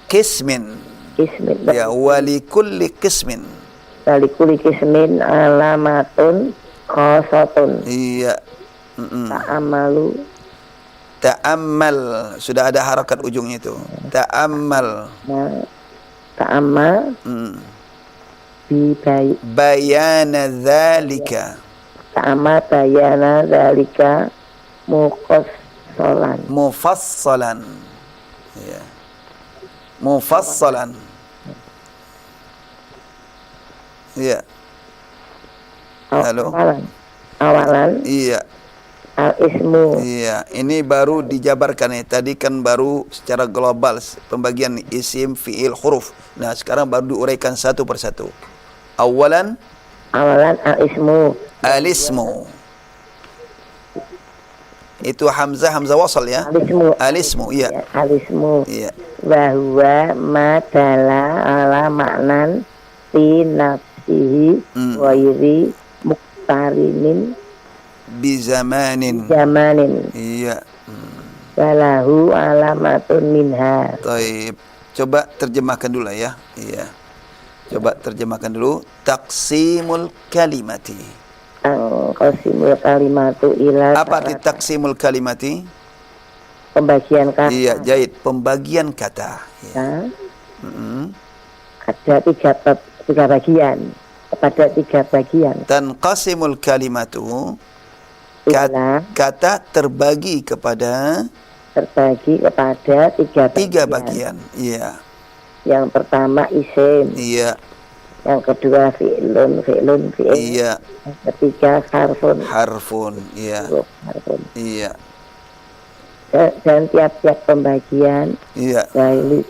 Kismin. Ya, wali kulli kismin. Wali kulli kismin alamatun khosatun. Iya. Ta'ammal. Sudah ada harakat ujungnya itu. Ta'ammal. Ta'ammal. Bayana dzalika. Ta'ammal bayana dzalika mufassalan. Ya. Mufassalan. Iya. Halo. Awalan. Iya. Al-ismu. Iya, ini baru dijabarkan ya. Tadi kan baru secara global pembagian isim, fi'il, huruf. Nah, sekarang baru diuraikan satu persatu. Awalan al-ismu. Al-ismu. Itu hamzah wasal ya. Al-ismu, iya. Al-ismu. Iya. Wa huwa ma dalla ala ma'nan fi nafsihi wa yuri muqtarinin bizamanin. Iya. Walahu alamatun minha. Taib. Coba terjemahkan dulu ya. Iya. Coba terjemahkan dulu. Taksimul kalimati. Taksimul kalimatu ila. Apa arti taksimul kalimati? Pembagian kata. Iya, jahit. Pembagian kata. Ya. Ada tiga bagian. Kepada tiga bagian. Tanqasimul kalimatu. Kata terbagi kepada tiga bagian. Iya. Yang pertama isim. Iya. Yang kedua fi'lun. Iya. Yang ketiga harfun. Iya. Harfun. Iya. Dan tiap-tiap pembagian. Iya. Dari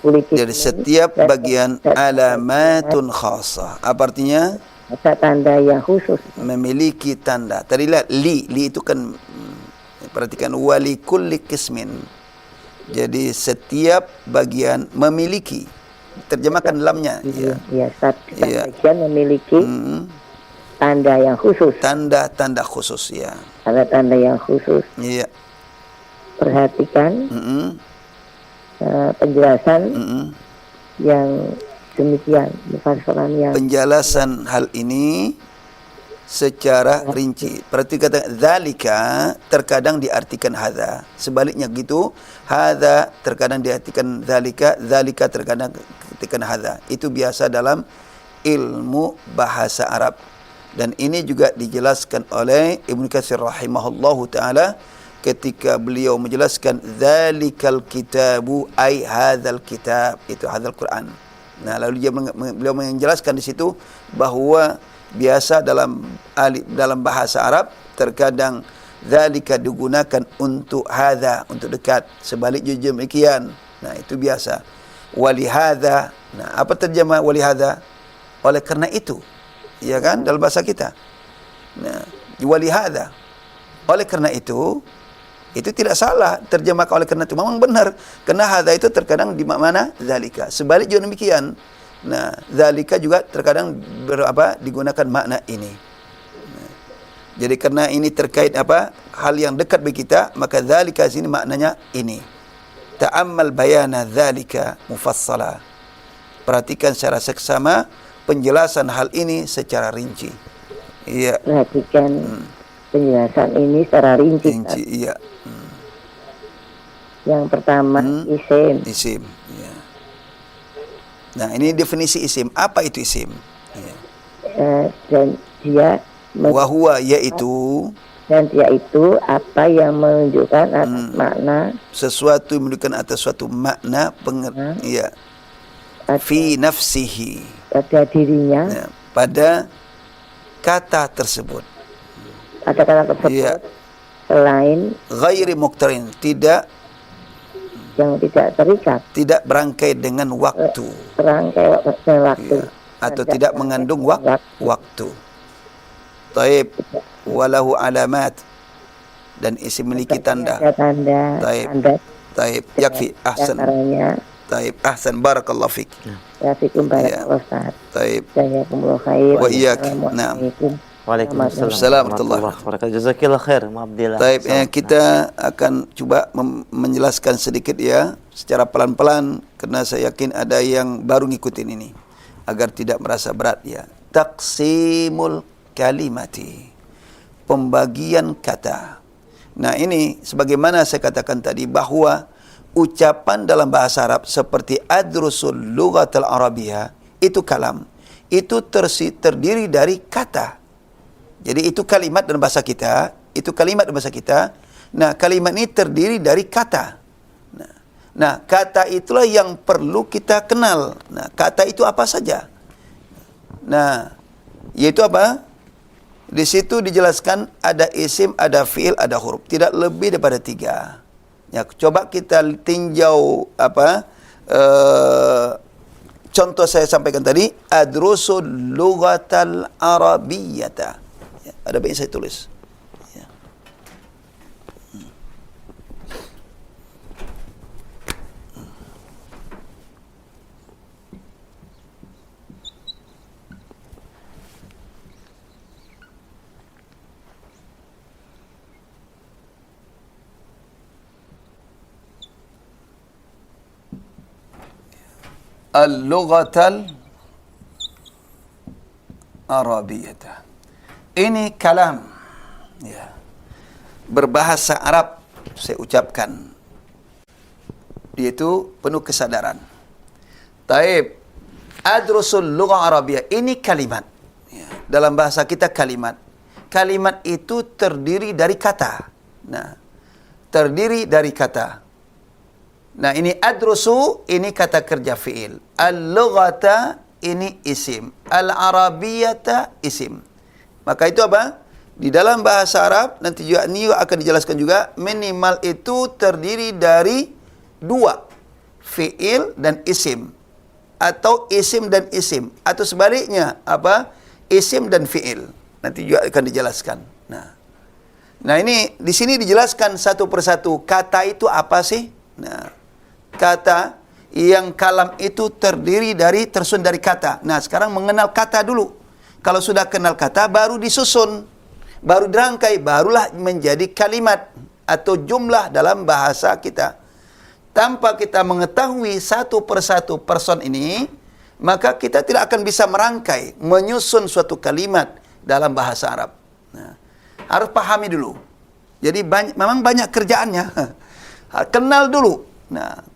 kulit. Jadi setiap bagian alamatun khasah. Apa artinya? Ada tanda yang khusus. Memiliki tanda. Tadi lihat li itu kan, perhatikan, wali kulli qismin. Jadi setiap bagian memiliki. Terjemahkan lamnya. Iya, setiap bagian memiliki tanda yang khusus. Tanda khusus, ya. Tanda yang khusus. Iya. Perhatikan penjelasan yang demikian, penjelasan hal ini secara rinci. Berarti kata dzalika terkadang diartikan hadza. Sebaliknya gitu, hadza terkadang diartikan dzalika, dzalika terkadang diartikan hadza. Itu biasa dalam ilmu bahasa Arab. Dan ini juga dijelaskan oleh Ibnu Katsir rahimahullahu taala ketika beliau menjelaskan dzalikal kitabu ai hadzal kitab, itu hadzal Quran. Nah, lalu beliau menjelaskan di situ bahwa biasa dalam bahasa Arab terkadang dzalika digunakan untuk hadza, untuk dekat, sebaliknya demikian. Nah, itu biasa. Walihadza. Nah, apa terjemah walihadza? Oleh karena itu. Ya kan, dalam bahasa kita. Nah, walihadza. Oleh karena itu tidak salah terjemahkan oleh karena itu, memang benar. Karena hadza itu terkadang di mana zalika. Sebalik juga demikian. Nah, zalika juga terkadang digunakan makna ini. Nah, jadi karena ini terkait hal yang dekat bagi kita, maka zalika sini maknanya ini. Ta'ammal bayana zalika mufassala. Perhatikan secara seksama penjelasan hal ini secara rinci. Iya. Perhatikan penjelasan ini secara rinci. Iya. Yang pertama isim. Ya. Nah, ini definisi isim. Apa itu isim? Ya. Dan dia wahwa yaitu apa yang menunjukkan atas makna, sesuatu yang menunjukkan atas suatu makna ya. Fi nafsihi, pada dirinya, ya, pada kata tersebut. Ada kata tersebut, ya. Selain ghairi muqtarin, yang tidak terikat, tidak berangkai dengan waktu, ya. Atau tidak mengandung waktu. Taib, walahu alamat, dan isim memiliki tanda. Taib, yakfi, ahsan. Taib, ahsan, barakallahu fik. Yafikum barakallahu Ustaz. Taib. Jazakumullah khair. Wa iyyak. Naam. Waalaikumsalam warahmatullahi wabarakatuh. Jazakillah khair, Abdillah. Taib, kita akan coba menjelaskan sedikit ya, secara pelan-pelan, karena saya yakin ada yang baru ngikutin ini, agar tidak merasa berat ya. Taqsimul kalimati, pembagian kata. Nah, ini sebagaimana saya katakan tadi bahwa ucapan dalam bahasa Arab seperti adrusul lughatal arabiyyah itu kalam, itu terdiri dari kata. Jadi itu kalimat dalam bahasa kita, Nah, kalimat ini terdiri dari kata. Nah, kata itulah yang perlu kita kenal. Nah, kata itu apa saja? Nah, yaitu apa? Di situ dijelaskan ada isim, ada fi'il, ada huruf. Tidak lebih daripada 3. Ya, coba kita tinjau contoh saya sampaikan tadi, adrusul lughatal arabiyyata. Ya, ada baik saya tulis. Ya. Al-lughatal arabiyyah. Ini kalam, ya, berbahasa Arab, saya ucapkan, yaitu penuh kesadaran. Taib, adrusul lughah arabiyyah, ini kalimat, ya, dalam bahasa kita kalimat. Kalimat itu terdiri dari kata. Nah, terdiri dari kata. Nah, ini adrusu, ini kata kerja fi'il. Al-lughata, ini isim. Al-arabiyata, isim. Maka itu apa? Di dalam bahasa Arab, nanti juga ini akan dijelaskan juga, minimal itu terdiri dari dua, fi'il dan isim. Atau isim dan isim. Atau sebaliknya, apa? Isim dan fi'il. Nanti juga akan dijelaskan. Nah ini di sini dijelaskan satu persatu. Kata itu apa sih? Nah, kata yang kalam itu tersusun dari kata. Nah, sekarang mengenal kata dulu. Kalau sudah kenal kata, baru disusun, baru dirangkai, barulah menjadi kalimat atau jumlah dalam bahasa kita. Tanpa kita mengetahui satu persatu person ini, maka kita tidak akan bisa merangkai, menyusun suatu kalimat dalam bahasa Arab. Nah, harus pahami dulu. Jadi memang banyak kerjaannya. Kenal dulu. Nah,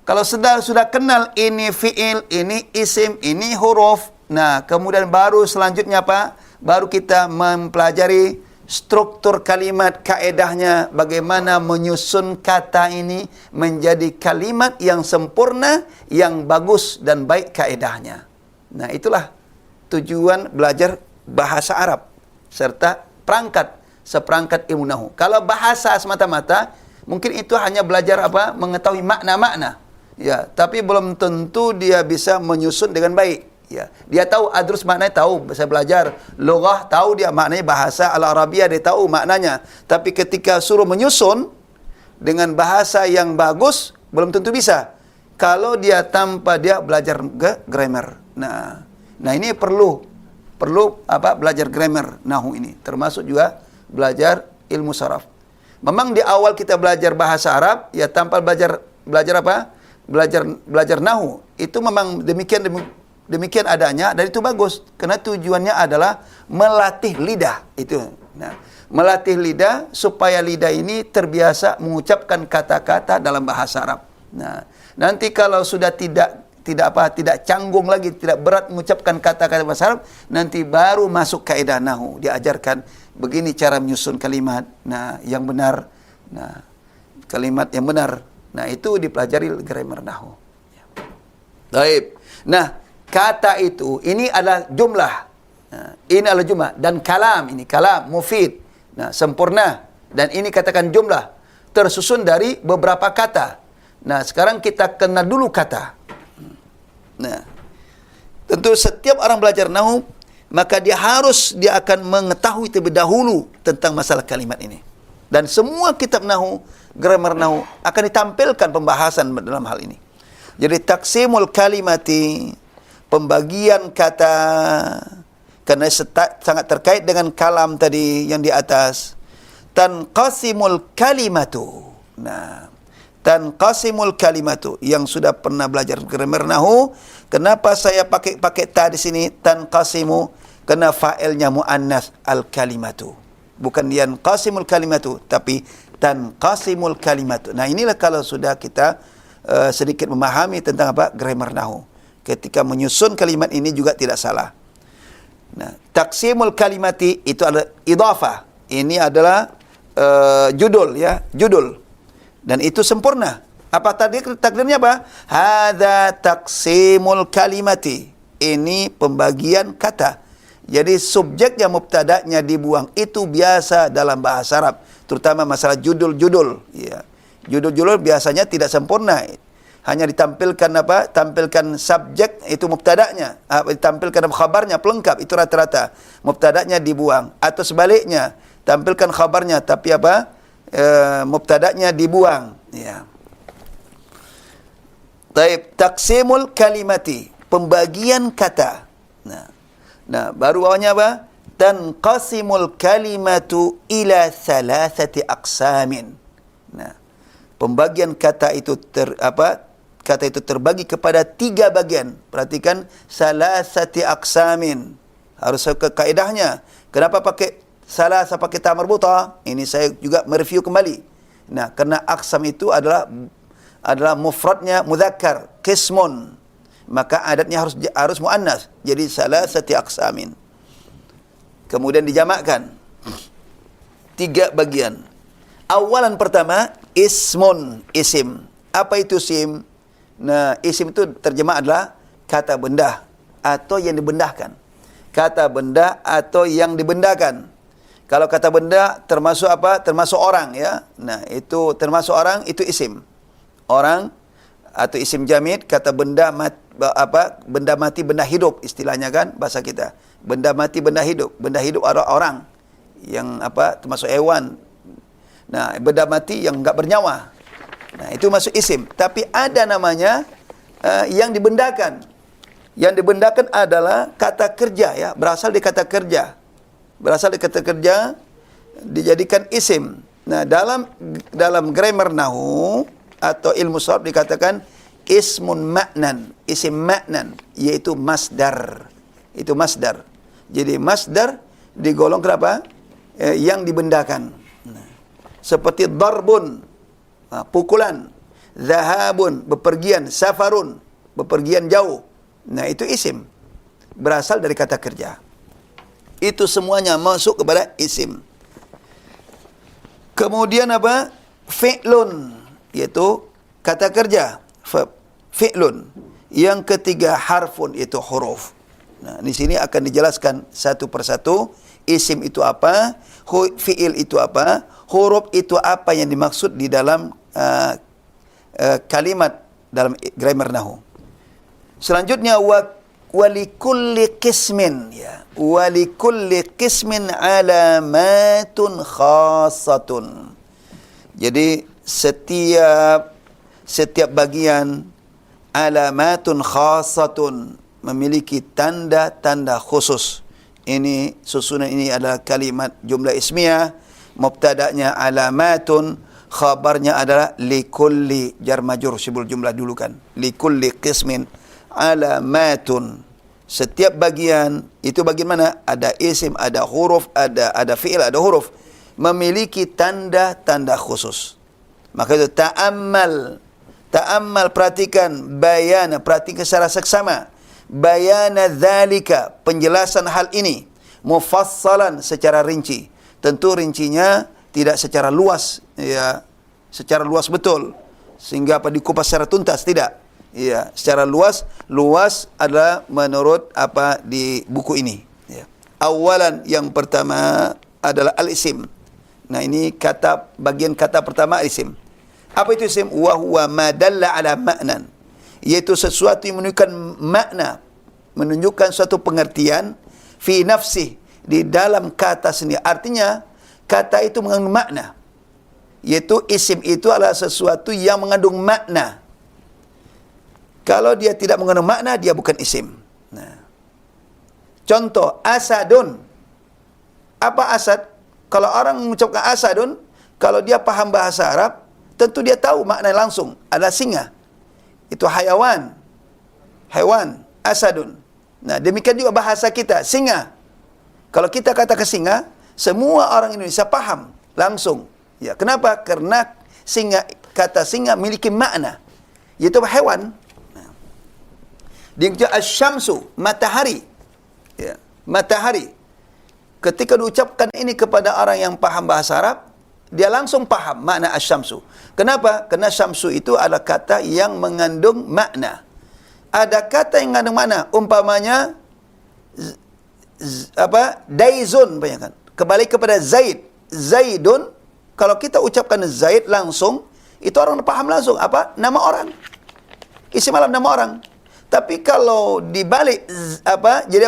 kalau sudah kenal ini fi'il, ini isim, ini huruf. Nah, kemudian baru selanjutnya apa? Baru kita mempelajari struktur kalimat, kaedahnya, bagaimana menyusun kata ini menjadi kalimat yang sempurna, yang bagus dan baik kaedahnya. Nah, itulah tujuan belajar bahasa Arab serta seperangkat ilmu nahu. Kalau bahasa semata-mata, mungkin itu hanya belajar apa? Mengetahui makna-makna. Ya, tapi belum tentu dia bisa menyusun dengan baik. Ya, dia tahu adrus maknanya, tahu, bisa belajar lughah, tahu dia maknanya, bahasa al-Arabiyah dia tahu maknanya. Tapi ketika suruh menyusun dengan bahasa yang bagus, belum tentu bisa. Kalau dia tanpa dia belajar grammar. Nah ini perlu apa? Belajar grammar nahu ini, termasuk juga belajar ilmu saraf. Memang di awal kita belajar bahasa Arab, ya tanpa belajar apa? Belajar nahu. Itu memang demikian adanya, dan itu bagus karena tujuannya adalah melatih lidah itu. Nah, melatih lidah supaya lidah ini terbiasa mengucapkan kata-kata dalam bahasa Arab. Nah, nanti kalau sudah tidak canggung lagi, tidak berat mengucapkan kata-kata bahasa Arab, nanti baru masuk kaidah nahu, diajarkan begini cara menyusun kalimat. Nah, yang benar. Nah, kalimat yang benar. Nah, itu dipelajari grammar nahu. Baik. Nah, kata itu, ini adalah jumlah. Nah, ini adalah jumlah. Dan kalam, ini kalam, mufid. Nah, sempurna. Dan ini katakan jumlah. Tersusun dari beberapa kata. Nah, sekarang kita kenal dulu kata. Nah, tentu setiap orang belajar nahu, maka dia akan mengetahui terlebih dahulu tentang masalah kalimat ini. Dan semua kitab nahu, grammar nahu, akan ditampilkan pembahasan dalam hal ini. Jadi taksimul kalimati, pembagian kata, karena sangat terkait dengan kalam tadi yang di atas. Tanqasimul kalimatu. Nah, tanqasimul kalimatu, yang sudah pernah belajar grammar nahu, kenapa saya pakai ta di sini? Tanqasimu, karena fa'ilnya muannas al kalimatu. Bukan yanqasimul kalimatu, tapi tanqasimul kalimatu. Nah, inilah kalau sudah kita sedikit memahami tentang apa? Grammar nahu. Ketika menyusun kalimat ini juga tidak salah. Nah, taksimul kalimati itu adalah idhafah. Ini adalah judul, ya, judul. Dan itu sempurna. Apa takdirnya apa? Hadza taksimul kalimati. Ini pembagian kata. Jadi subjek yang mubtada'nya dibuang itu biasa dalam bahasa Arab, terutama masalah judul-judul, ya. Judul-judul biasanya tidak sempurna. Hanya ditampilkan apa? Tampilkan subjek itu mubtada'nya, ditampilkan khabarnya pelengkap, itu rata-rata. Mubtada'nya dibuang, atau sebaliknya, tampilkan khabarnya tapi apa? Mubtada'nya dibuang, ya. Taib taksimul kalimati, pembagian kata. Nah, baru bawahnya apa? Tanqasimul kalimatu ila thalathati aqsamin. Nah, pembagian kata itu kata itu terbagi kepada 3 bagian. Perhatikan, salasati aqsamin. Harus ke kaedahnya. Kenapa pakai salasa, pakai ta marbutah? Ini saya juga mereview kembali. Nah, karena aqsam itu adalah mufradnya mudzakkar, qismun. Maka adatnya harus muannas. Jadi salasati aqsamin. Kemudian dijamakkan 3 bagian. Awalan pertama, ismun, isim. Apa itu isim? Nah, isim itu terjemah adalah kata benda atau yang dibendahkan. Kata benda atau yang dibendakan. Kalau kata benda termasuk apa? Termasuk orang, ya. Nah, itu termasuk orang, itu isim. Orang atau isim jamid, kata benda benda mati, benda hidup istilahnya kan bahasa kita. Benda mati, benda hidup. Benda hidup adalah orang yang termasuk hewan. Nah, benda mati yang enggak bernyawa. Nah, itu masuk isim. Tapi ada namanya yang dibendakan. Yang dibendakan adalah kata kerja, ya, berasal dari kata kerja. Berasal dari kata kerja dijadikan isim. Nah, dalam grammar nahu atau ilmu sharaf dikatakan ismun ma'nan, isim ma'nan, yaitu masdar. Itu masdar. Jadi masdar digolong kenapa? Yang dibendakan. Nah, seperti darbun, pukulan, zahabun, bepergian, safarun, bepergian jauh. Nah, itu isim. Berasal dari kata kerja. Itu semuanya masuk kepada isim. Kemudian apa? Fi'lun, yaitu kata kerja. Fi'lun. Yang ketiga harfun, itu huruf. Nah, di sini akan dijelaskan satu persatu. Isim itu apa? Fi'il itu apa? Huruf itu apa yang dimaksud di dalam kalimat dalam grammar nahu. Selanjutnya walikulli qismin, ya, walikulli qismin alamatun khassatun. Jadi setiap bagian alamatun khassatun, memiliki tanda-tanda khusus. Ini susunan ini adalah kalimat jumlah ismiyah, mubtada'nya alamatun, khabarnya adalah likulli, jar majrur sibul jumlah dulu kan. Likulli qismin alamatun. Setiap bagian itu bagian mana? Ada isim, ada huruf, ada fi'il, ada huruf, memiliki tanda-tanda khusus. Maka itu ta'ammal, perhatikan, bayana, perhatikan secara seksama, bayana dzalika, penjelasan hal ini, mufassalan, secara rinci. Tentu rincinya tidak secara luas, ya, secara luas betul sehingga dikupas secara tuntas, tidak. Ya, secara luas adalah menurut apa di buku ini, ya. Awalan, yang pertama adalah al-isim. Nah, ini bagian kata pertama isim. Apa itu isim? Wa huwa ma dalla ala ma'nan, yaitu sesuatu yang menunjukkan makna, menunjukkan suatu pengertian fi nafsi, di dalam kata sendiri. Artinya kata itu mengandung makna, yaitu isim itu adalah sesuatu yang mengandung makna. Kalau dia tidak mengandung makna, dia bukan isim. Nah, contoh, asadun. Apa asad? Kalau orang mengucapkan asadun, kalau dia paham bahasa Arab, tentu dia tahu makna langsung. Ada singa. Itu hayawan. Hewan. Asadun. Nah, demikian juga bahasa kita. Singa. Kalau kita katakan singa, semua orang Indonesia paham langsung. Ya, kenapa? Karena kata singa memiliki makna, yaitu hewan. Dia asyamsu, matahari. Ya, matahari. Ketika diucapkan ini kepada orang yang paham bahasa Arab, dia langsung paham makna asyamsu. Kenapa? Karena syamsu itu adalah kata yang mengandung makna. Ada kata yang mengandung makna, umpamanya daizun, bayangkan. Kembali kepada Zaid. Zaidun, kalau kita ucapkan Zaid langsung, itu orang paham langsung apa? Nama orang. Isim alam, nama orang. Tapi kalau dibalik jadi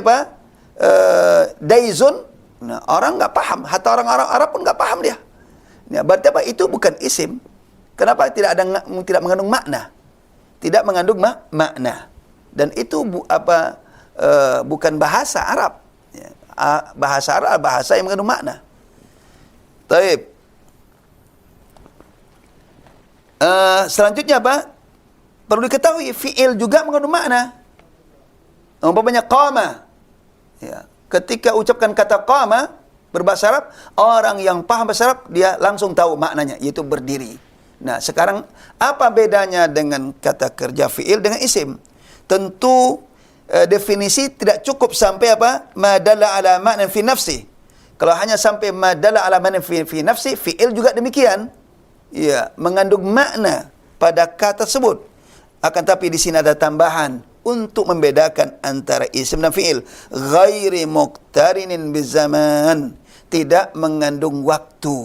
daizun, nah, orang nggak paham. Hatta orang Arab pun nggak paham dia. Nah, berarti apa? Itu bukan isim. Kenapa? Tidak mengandung makna. Tidak mengandung makna. Dan itu bukan bahasa Arab. Ya, bahasa Arab, bahasa yang mengandung makna. Taib. Selanjutnya apa? Perlu diketahui, fi'il juga mengandung makna. Umpamanya qama. Ya, ketika ucapkan kata qama berbahasa Arab, orang yang paham bahasa Arab dia langsung tahu maknanya, yaitu berdiri. Nah, sekarang apa bedanya dengan kata kerja fi'il dengan isim? Tentu definisi tidak cukup sampai madalla ala ma'nan fi nafsi. Kalau hanya sampai madalla ala ma'nan fi nafsi, fi'il juga demikian. Ya, mengandung makna. pada kata tersebut. Akan tapi di sini ada tambahan untuk membedakan antara isim dan fi'il. Ghairi muqtarinin bizaman, tidak mengandung waktu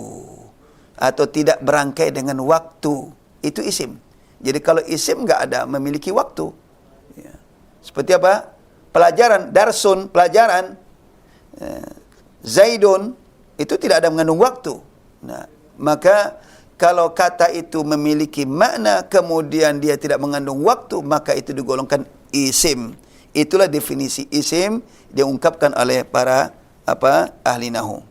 atau tidak berangkai dengan waktu. Itu isim. Jadi kalau isim enggak ada memiliki waktu. Ya. Seperti apa? Pelajaran, darsun, pelajaran. Zaidun, itu tidak ada mengandung waktu. Nah, maka kalau kata itu memiliki makna kemudian dia tidak mengandung waktu, maka itu digolongkan isim. Itulah definisi isim diungkapkan oleh para ahli nahwu.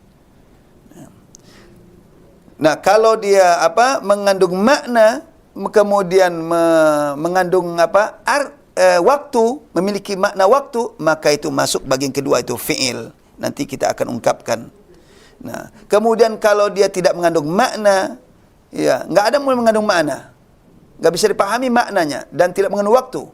Nah, kalau dia mengandung makna kemudian mengandung waktu, memiliki makna waktu, maka itu masuk bagian kedua, itu fi'il. Nanti kita akan ungkapkan. Nah, kemudian kalau dia tidak mengandung makna, ya, enggak ada mengandung makna, enggak bisa dipahami maknanya dan tidak mengandung waktu.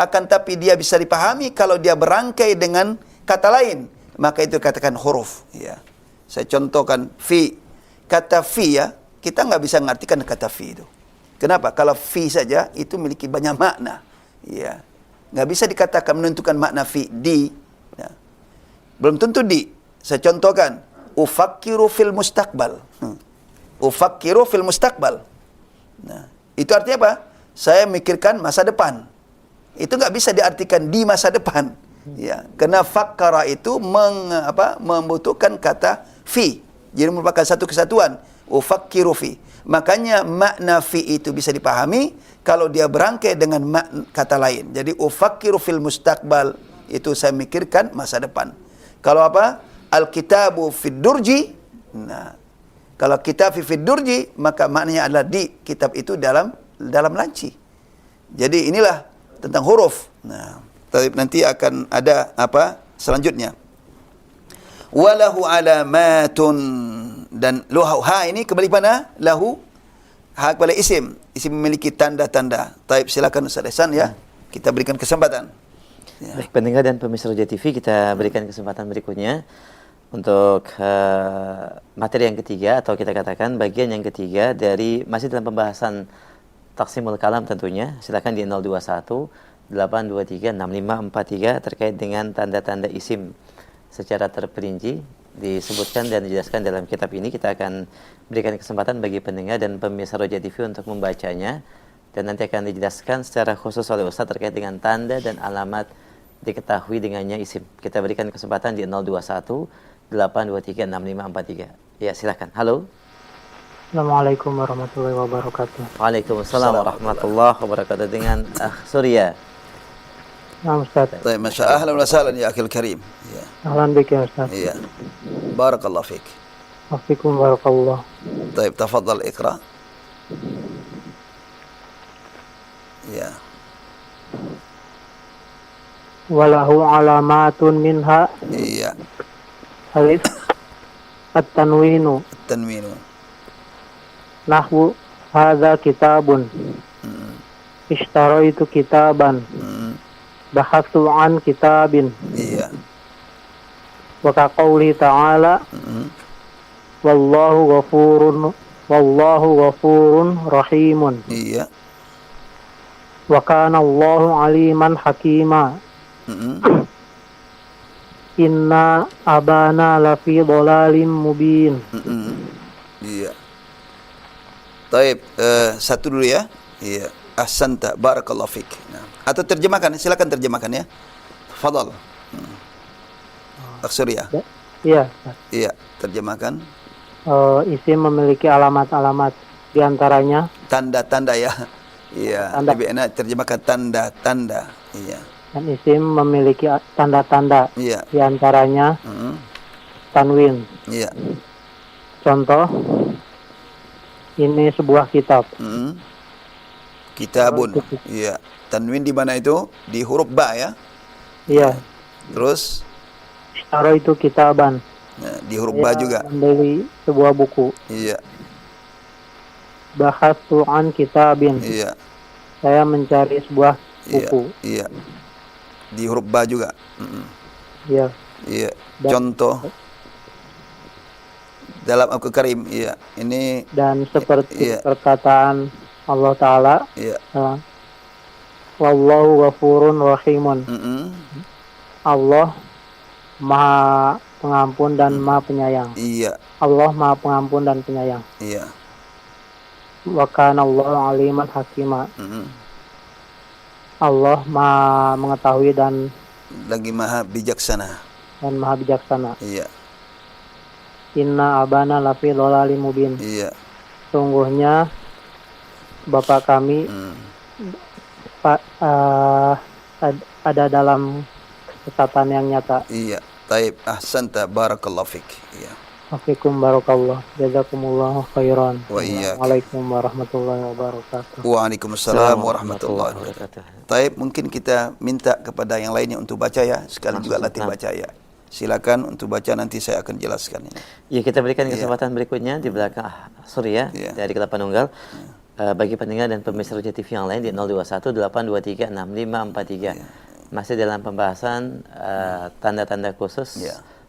Akan tapi dia bisa dipahami kalau dia berangkai dengan kata lain, maka itu dikatakan huruf. Ya, saya contohkan fi. Kata fi, ya, kita enggak bisa mengartikan kata fi itu. Kenapa? Kalau fi saja itu memiliki banyak makna. Ya, enggak bisa dikatakan menentukan makna fi di. Ya. Belum tentu di. Saya contohkan, ufakkiru fil mustaqbal. Ufakkiru fil mustaqbal. Nah, itu artinya apa? Saya mikirkan masa depan. Itu enggak bisa diartikan di masa depan. Ya, karena fakkara itu membutuhkan kata fi. Jadi merupakan satu kesatuan. Ufakkiru fi. Makanya makna fi itu bisa dipahami kalau dia berangkai dengan kata lain. Jadi ufakkiru fil mustaqbal, itu saya mikirkan masa depan. Kalau Al-kitabu fid durji. Nah, kalau kitab fid durji, maka maknanya adalah di kitab itu dalam laci. Jadi inilah tentang huruf. Nah, nanti akan ada selanjutnya. Walahu alamatun, dan lahu, ha ini kembali pada lahu, ha kepada isim. Isim memiliki tanda-tanda. Taib, silakan Ustaz Ihsan, ya. Kita berikan kesempatan. Ya. Baik, pendengar dan pemirsa Roja TV, kita berikan kesempatan berikutnya untuk materi yang ketiga, atau kita katakan bagian yang ketiga dari masih dalam pembahasan Taqsimul Kalam tentunya. Silakan di 021 823 6543 terkait dengan tanda-tanda isim secara terperinci disebutkan dan dijelaskan dalam kitab ini. Kita akan berikan kesempatan bagi pendengar dan pemirsa Roja TV untuk membacanya, dan nanti akan dijelaskan secara khusus oleh Ustaz terkait dengan tanda dan alamat diketahui dengannya isim. Kita berikan kesempatan di 021 823 6543. Ya, silakan. Halo. Assalamualaikum warahmatullahi wabarakatuh. Waalaikumsalam warahmatullahi wabarakatuh. Dengan Surya. Nah, Ustaz. Baik, masyaallah. Ahlan wa sahlan ya akhil karim. Ya. Ahlan bik ya Ustaz. Iya. Barakallahu fik. Wafikum barakallah. Baik, tafadhal iqra. Ya. Walahu alamatun minha. Iya. Alif at-tanwinu. Tanwinu. Nahwu hadza kitabun. Ishtaraitu kitaban. Bahatsu an kitabin. Iya. Wa ka qouli ta'ala wallahu ghafurun rahimun. Iya. Wa kana Allahu aliman hakima. Inna abana lafi dhalalim mubin. Iya. Taib, satu dulu ya. Iya. Ahsanta, barakallahu fik. Nah, atau terjemahkan, silakan terjemahkan ya. Tafadhal. Surya. Iya. Iya, terjemahkan. Isim memiliki alamat-alamat, di antaranya tanda-tanda ya. Iya, tanda. lebih enak terjemahkan tanda-tanda. Iya. Dan isim memiliki tanda-tanda, iya. Di antaranya tanwin. Iya. Contoh, ini sebuah kitab. Kitabun. Iya. Tanwin di mana itu? Di huruf ba ya? Iya. Terus? Ishtara itu kitaban. Nah, di huruf ba juga. Membeli sebuah buku. Iya. Bahatsu an kitabin. Iya. Saya mencari sebuah buku. Iya. Di huruf ba juga. Iya. Iya. Contoh dalam Al-Karim, iya. Ini dan seperti perkataan Allah Ta'ala, Iya. Wallahu ghafurun rahimun. Allah Maha Pengampun dan Maha Penyayang. Iya. Allah Maha Pengampun dan Penyayang. Iya. Wa kana Allahu aliman hakima. Allah Maha mengetahui dan lagi Maha bijaksana. Maha bijaksana. Iya. Inna abana lafi dhalalim mubin. Iya. Sungguhnya Bapak kami ada dalam kesesatan yang nyata. Iya. Taib, ahsanta, barakallahu fik. Iya. Afikum barakallah. Jazakumullahu khairan. Wa iyyak. Waalaikumsalam warahmatullahi wabarakatuh. Waalaikumsalam warahmatullahi wabarakatuh. Taib, mungkin kita minta kepada yang lainnya untuk baca ya, sekali juga latih baca ya. Silakan untuk baca, nanti saya akan jelaskan ini. Ya, kita berikan kesempatan berikutnya di belakang Surya dari Kelapa Tunggal. Bagi pendengar dan pemirsa Roja TV yang lain di 0218236543. Masih dalam pembahasan tanda-tanda khusus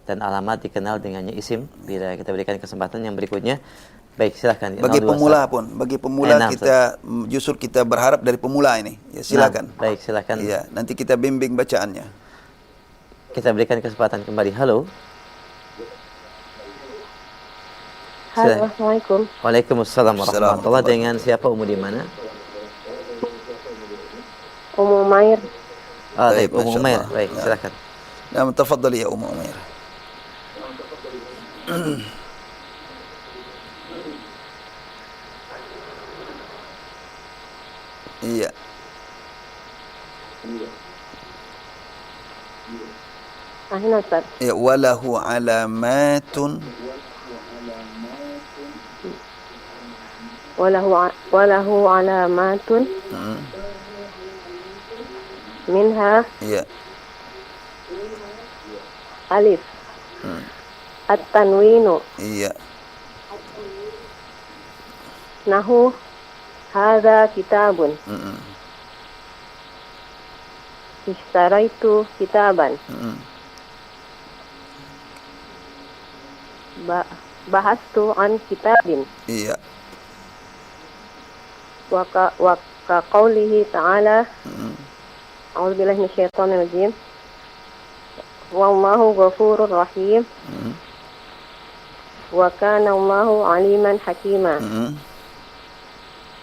dan alamat dikenal dengannya isim. Bila kita berikan kesempatan yang berikutnya, baik silakan. Bagi pemula pun, bagi pemula kita justru kita berharap dari pemula ini. Ya silakan. Baik, silakan. Iya, nanti kita bimbing bacaannya. Kita berikan kesempatan kembali. Halo. Halo, Assalamualaikum. Waalaikumsalam warahmatullahi. Dengan siapa, Umu di mana? Umu Umair. Baik, Umu Umair. Baik, silakan. Nah, tafadhali ya Umu Umair. Iya. Ahlan Ustaz. Ya, walahu alamatun. Walahu alamatun. Minha. Iya. Alif. At-tanwinu. Iya. Nahu. Hadza kitabun. Ishtaraitu kitaban. Bahastu an kitabin. Iya. Wa ka qaulihi ta'ala. A'udzubillahi minasyaitonir rajim. Wallahu ghafurur rahim. Wa kana Allahu aliman hakima.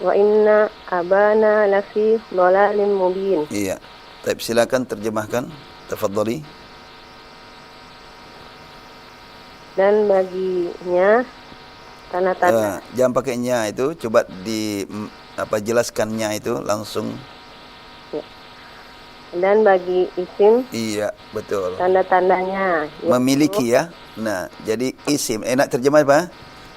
Wa inna abana lafi dhalalin mubin. Iya. Baik, silakan terjemahkan. Tafadhali. Dan baginya tanda-tanda. Jangan pakai nya itu, coba jelaskannya itu langsung. Dan bagi isim. Iya, betul. Tanda-tandanya. Memiliki ya. Nah, jadi isim. Nak terjemah apa?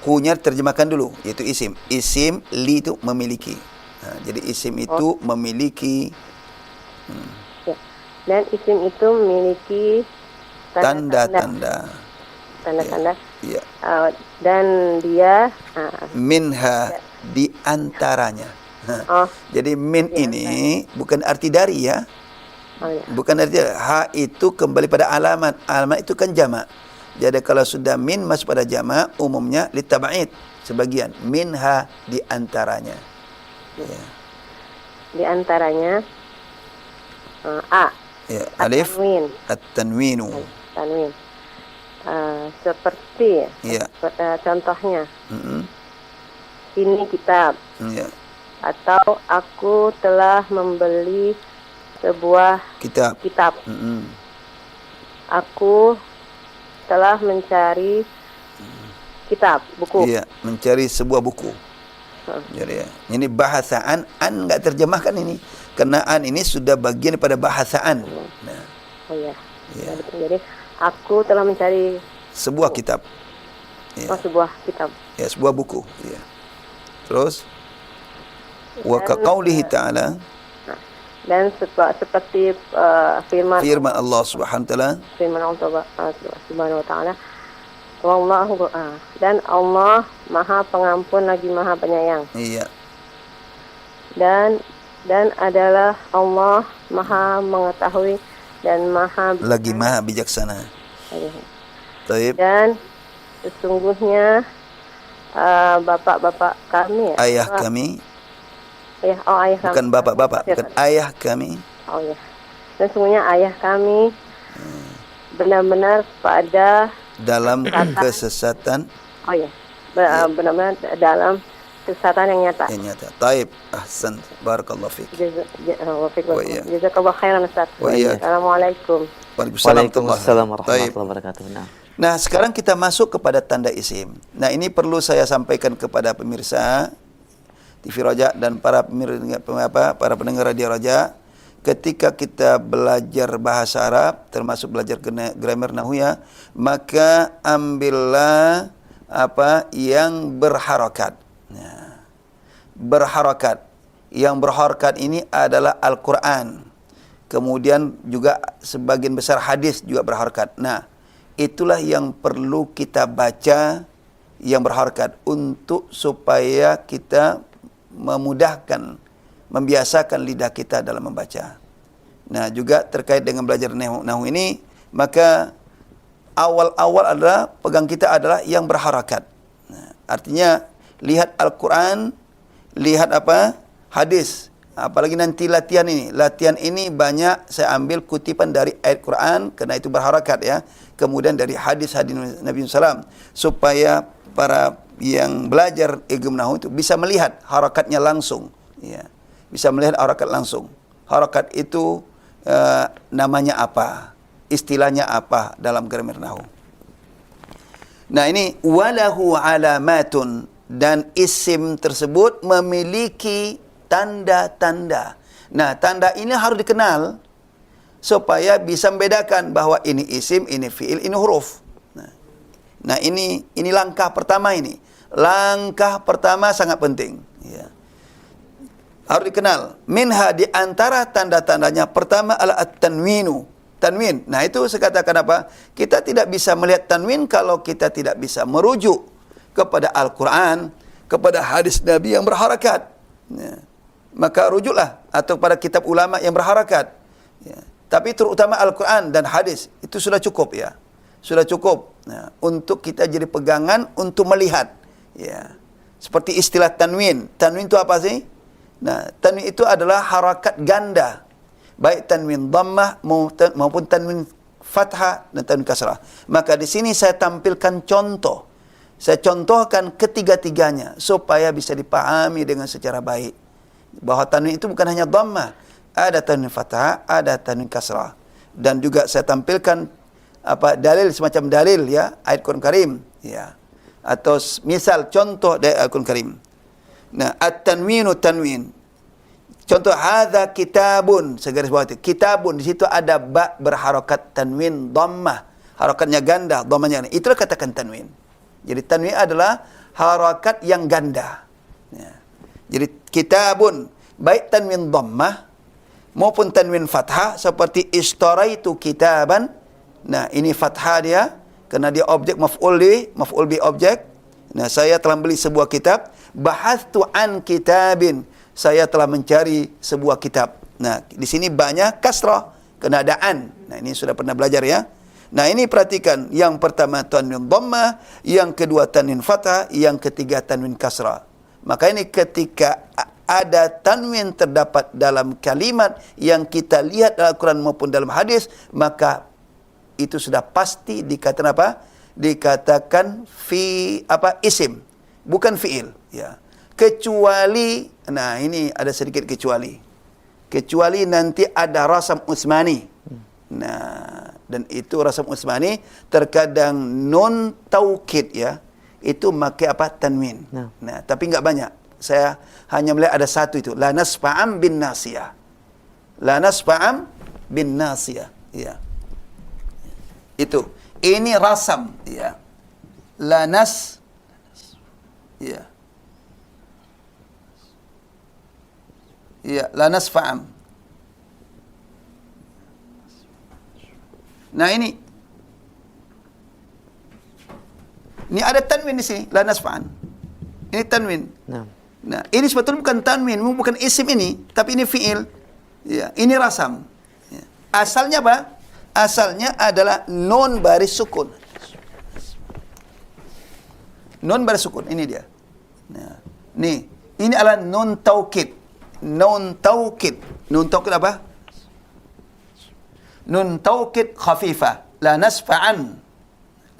Hu-nya terjemahkan dulu, yaitu isim. Isim li itu memiliki. Nah, jadi isim itu memiliki. Dan isim itu memiliki tanda-tanda. Tanda-tanda. Iya. Dan dia minha di antaranya. Jadi min ini bukan arti dari ya. Bukan arti ha itu kembali pada alamat. Alamat itu kan jamak. Jadi kalau sudah min masuk pada jamak, umumnya litab'id sebagian. Minha di antaranya. Ya. Di antaranya a. Ya, alif. At-tanwinu. Tanwin. Seperti ya. Contohnya. Ini kitab. Ya. Atau aku telah membeli sebuah kitab. Aku telah mencari kitab, buku. Iya, mencari sebuah buku. Jadi ya. Ini bahasaan an enggak terjemahkan ini. Karena an ini sudah bagian daripada bahasaan. Nah. Oh iya. Ya. Jadi aku telah mencari sebuah kitab. Ya. Oh, sebuah kitab. Ya, sebuah buku. Ya. Terus wa ka qaulihi ta'ala. Dan seperti firman Allah Subhanahu wa taala. Firman Allah Subhanahu wa taala. Wallahu dan Allah Maha Pengampun lagi Maha Penyayang. Iya. Dan adalah Allah Maha Mengetahui dan Maha bijaksana. Taib. Dan sesungguhnya bapak-bapak kami, ayah kami, Ya, oh ayah kami. Bukan bapak-bapak, bukan ayah kami. Oh ya. Dan sungguhnya ayah kami benar-benar pada dalam kesesatan. Oh ya. Benar-benar dalam kesesatan yang nyata. Yang nyata. Taib, ahsan, barakallahu fiik. Jazakallah khairan Ustaz. Assalamualaikum. Waalaikumsalam warahmatullahi wabarakatuh. Nah, sekarang kita masuk kepada tanda isim. Nah, ini perlu saya sampaikan kepada pemirsa TV Roja dan para pendengar radio Roja. Ketika kita belajar bahasa Arab, termasuk belajar grammar nahwiyah, maka ambillah yang berharakat. Nah, berharakat. Yang berharakat ini adalah Al-Quran. Kemudian juga sebagian besar hadis juga berharakat. Nah, itulah yang perlu kita baca yang berharakat untuk supaya kita memudahkan, membiasakan lidah kita dalam membaca. Nah, juga terkait dengan belajar nahwu ini, maka awal-awal adalah pegang kita adalah yang berharakat. Nah, artinya lihat Al-Quran, lihat hadis. Apalagi nanti latihan ini. Latihan ini banyak saya ambil kutipan dari ayat Quran, karena itu berharakat ya. Kemudian dari hadis-hadis Nabi SAW, supaya para yang belajar ilmu nahwu itu bisa melihat harakatnya langsung. Ya. Bisa melihat harakat langsung. Harakat itu namanya apa? Istilahnya apa dalam grammar nahwu? Nah, ini walahu alamatun, dan isim tersebut memiliki tanda-tanda. Nah, tanda ini harus dikenal supaya bisa membedakan bahwa ini isim, ini fiil, ini huruf. Nah, ini langkah pertama ini. Langkah pertama sangat penting. Ya. Harus dikenal. Minha, di antara tanda-tandanya, pertama adalah at-tanwinu. Tanwin. Nah, itu saya katakan apa? Kita tidak bisa melihat tanwin kalau kita tidak bisa merujuk kepada Al-Quran, kepada hadis Nabi yang berharakat. Ya. Maka rujuklah atau pada kitab ulama yang berharakat. Ya. Tapi terutama Al-Quran dan hadis itu sudah cukup ya. Sudah cukup. Nah, untuk kita jadi pegangan untuk melihat. Ya. Seperti istilah tanwin. Tanwin itu apa sih? Nah, tanwin itu adalah harakat ganda. Baik tanwin dhammah maupun tanwin fathah dan tanwin kasrah. Maka di sini saya tampilkan contoh. Saya contohkan ketiga-tiganya supaya bisa dipahami dengan secara baik. Bahwa tanwin itu bukan hanya dhammah, ada tanwin fathah, ada tanwin kasrah. Dan juga saya tampilkan dalil, semacam dalil ya, ayat Quran Karim ya. Atau misal contoh dari Al-Quran Karim. Nah, at-tanwinu tanwin. Contoh hadza kitabun, segaris bawah itu. Kitabun, di situ ada ba berharakat tanwin dhammah. Harakatnya ganda, dhammahnya. Itulah katakan tanwin. Jadi tanwin adalah harakat yang ganda. Ya. Jadi kitabun, baik tanwin dhammah maupun tanwin fathah, seperti istaraitu kitaban. Nah, ini fathah dia karena dia objek maf'ul bi objek. Nah, saya telah beli sebuah kitab. Bahastu an kitabin, saya telah mencari sebuah kitab. Nah, di sini banyak kasrah kena ada an. Nah, ini sudah pernah belajar ya. Nah, ini perhatikan, yang pertama tanwin dhammah, yang kedua tanwin fathah, yang ketiga tanwin kasrah. Maka ini ketika ada tanwin terdapat dalam kalimat yang kita lihat dalam Al-Quran maupun dalam hadis, maka itu sudah pasti dikatakan apa? Dikatakan isim, bukan fiil ya. Kecuali, nah ini ada sedikit kecuali. Kecuali nanti ada rasam Utsmani. Nah, dan itu rasam Utsmani terkadang nun taukid ya. Itu pakai tanwin. Nah, tapi enggak banyak. Saya hanya melihat ada satu itu, la nasfa'am bin nasiyah. La nasfa'am bin nasiyah ya. Itu. Ini rasam ya. Lanas ya. Ya, lanas fa'am. Nah, ini ada tanwin di sini, lanas fa'an. Ini tanwin. Nah, ini sebetulnya bukan tanwin, bukan isim ini, tapi ini fiil. Ya, ini rasam. Ya. Asalnya apa? Asalnya adalah nun baris sukun. Nun baris sukun, ini dia. Nah, ini adalah nun taukid. nun taukid. Nun taukid apa? Nun taukid khafifah. La nasfa'an.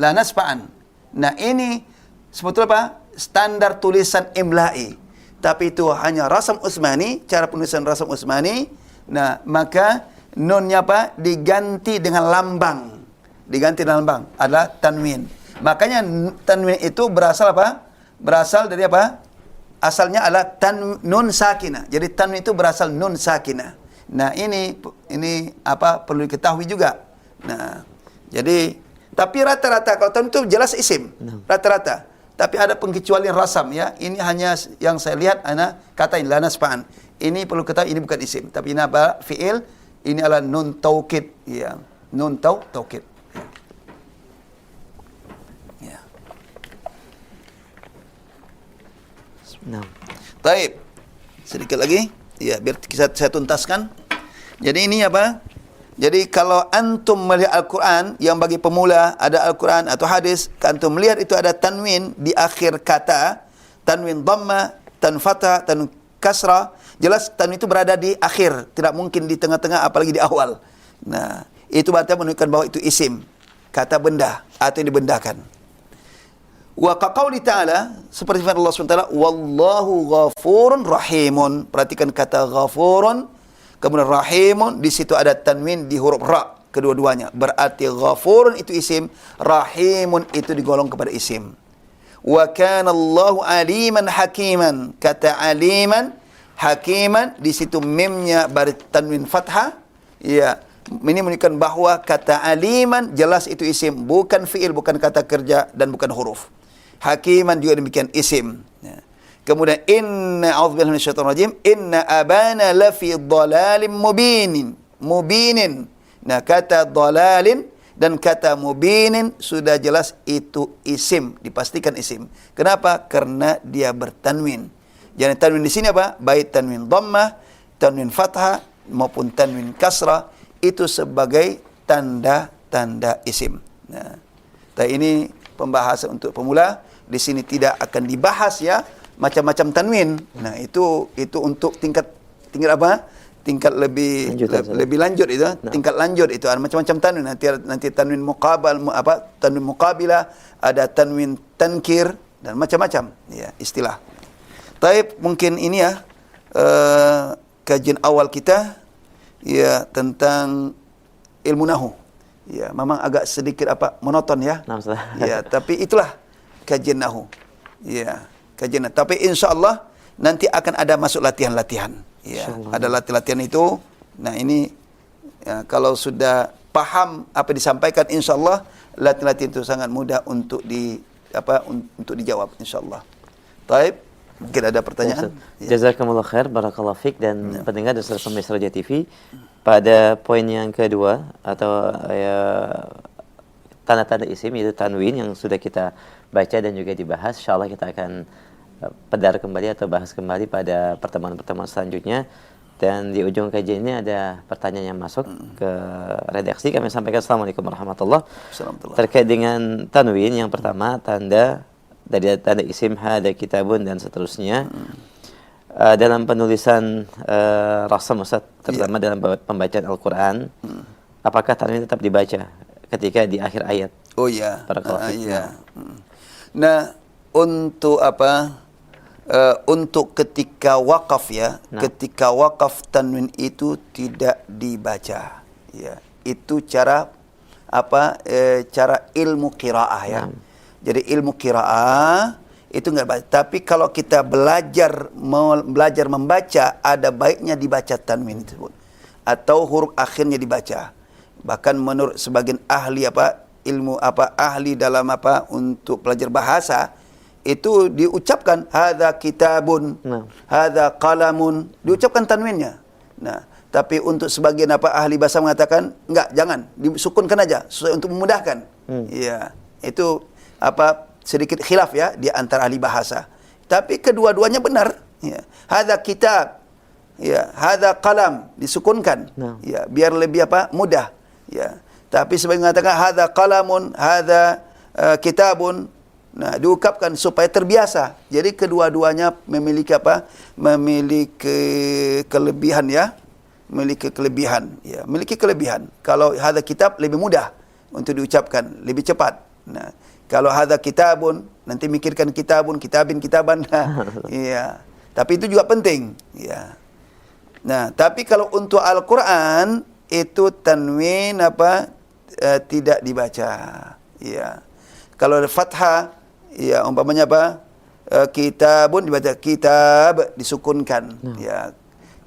La nasfa'an. Nah, ini sebetulnya apa? Standar tulisan imla'i. Tapi itu hanya Rasam Utsmani, cara penulisan Rasam Utsmani. Nah, maka nunnya apa? Diganti dengan lambang. Diganti dengan lambang adalah tanwin. Makanya tanwin itu berasal apa? Berasal dari apa? Asalnya adalah nun sakinah. Jadi tanwin itu berasal nun sakinah. Nah, ini apa perlu diketahui juga. Nah, jadi tapi rata-rata kalau tanwin itu jelas isim. Rata-rata. Tapi ada pengecualian rasam ya. Ini hanya yang saya lihat ana kata la nasfa'an. Ini perlu ketahui ini bukan isim, tapi ini apa? Fi'il. Ini adalah nun taukid ya. Nun taukid. Ya. Nah. Baik. Sedikit lagi. Ya, biar saya tuntaskan. Jadi ini apa? Jadi kalau antum melihat Al-Quran, yang bagi pemula ada Al-Quran atau hadis, antum melihat itu ada tanwin di akhir kata, tanwin dhamma, tanwin fathah, tanwin kasrah, jelas tanwin itu berada di akhir, tidak mungkin di tengah-tengah apalagi di awal. Nah, itu berarti menunjukkan bahwa itu isim, kata benda atau yang dibendakan. Wa qaqauli ta'ala, seperti firman Allah SWT, wallahu ghafurun rahimun. Perhatikan kata ghafurun, kemudian rahimun, di situ ada tanwin di huruf ra, kedua-duanya. Berarti ghafurun itu isim, rahimun itu digolong kepada isim. Wa kana Allahu aliman hakiman. Kata aliman, hakiman, di situ mimnya bar tanwin fathah. Ya, ini menunjukkan bahwa kata aliman jelas itu isim, bukan fiil, bukan kata kerja dan bukan huruf. Hakiman juga demikian isim. Ya. Kemudian inna a'udzubillahi minasyaitonir rajim, inna abana lafi dhalalin mubinin. Nah, kata dhalalin dan kata mubinin sudah jelas itu isim, dipastikan isim. Kenapa? Karena dia bertanwin. Jadi tanwin di sini apa? Baik tanwin dhammah, tanwin fathah maupun tanwin kasrah itu sebagai tanda-tanda isim. Nah, ini pembahasan untuk pemula. Di sini tidak akan dibahas ya macam-macam tanwin. Nah, itu untuk tingkat apa? Tingkat lebih lanjut itu, tingkat lanjut itu ada macam-macam tanwin. Nanti tanwin tanwin muqabilah, ada tanwin tankir dan macam-macam ya istilah. Taib, mungkin ini ya kajian awal kita ya tentang ilmu nahu. Ya, memang agak sedikit monoton ya. Ya, tapi itulah kajian nahu. Ya, kajian. Tapi insya-Allah nanti akan ada masuk latihan-latihan. Ya, ada latihan-latihan itu. Nah, ini ya, kalau sudah paham apa disampaikan, insya-Allah latihan-latihan itu sangat mudah untuk untuk dijawab insya-Allah. Taib, mungkin ada pertanyaan? Ya. Jazakumullah khair, barakallahu fik, dan pendengar dan pemirsa Raja TV. Pada poin yang kedua atau tanda-tanda isim yaitu tanwin yang sudah kita baca dan juga dibahas, insyaallah kita akan pedar kembali atau bahas kembali pada pertemuan-pertemuan selanjutnya. Dan di ujung kajian ini ada pertanyaan yang masuk ke redaksi. Kami sampaikan assalamualaikum warahmatullahi wabarakatuh. Terkait dengan tanwin, yang pertama tanda dari tanda isim hada kitabun dan seterusnya. Dalam penulisan rasam Ustaz, terutama dalam pembacaan Al-Quran, apakah tanwin tetap dibaca ketika di akhir ayat? Oh ya. Iya. Nah, untuk untuk ketika wakaf ya, ketika wakaf tanwin itu tidak dibaca. Ya, itu cara cara ilmu qiraah ya. Jadi ilmu qiraah itu enggak baca. Tapi kalau kita belajar membaca, ada baiknya dibaca tanwin tersebut atau huruf akhirnya dibaca. Bahkan menurut sebagian ahli ahli dalam untuk belajar bahasa itu diucapkan hadza kitabun, hadza qalamun, diucapkan tanwinnya. Nah, tapi untuk sebagian ahli bahasa mengatakan enggak, jangan, disukunkan aja sesuai untuk memudahkan. Ya, itu sedikit khilaf ya di antara ahli bahasa. Tapi kedua-duanya benar. Ya, hadza kitab, ya, hadza qalam, disukunkan. Ya, biar lebih mudah. Ya. Tapi sebagian mengatakan hadza qalamun, hadza kitabun. Nah, diungkapkan supaya terbiasa. Jadi kedua-duanya memiliki apa? Memiliki kelebihan ya. Memiliki kelebihan. Ya, memiliki kelebihan. Kalau hadza kitab lebih mudah untuk diucapkan, lebih cepat. Nah, kalau hadza kitabun, nanti mikirkan kitabun, kitabin, kitaban. Iya. Tapi itu juga penting. Ya. Nah, tapi kalau untuk Al-Quran itu tanwin apa? Tidak dibaca. Ya. Kalau ada fathah, ya umpamanya apa? Kitabun dibaca kitab, disukunkan. Ya.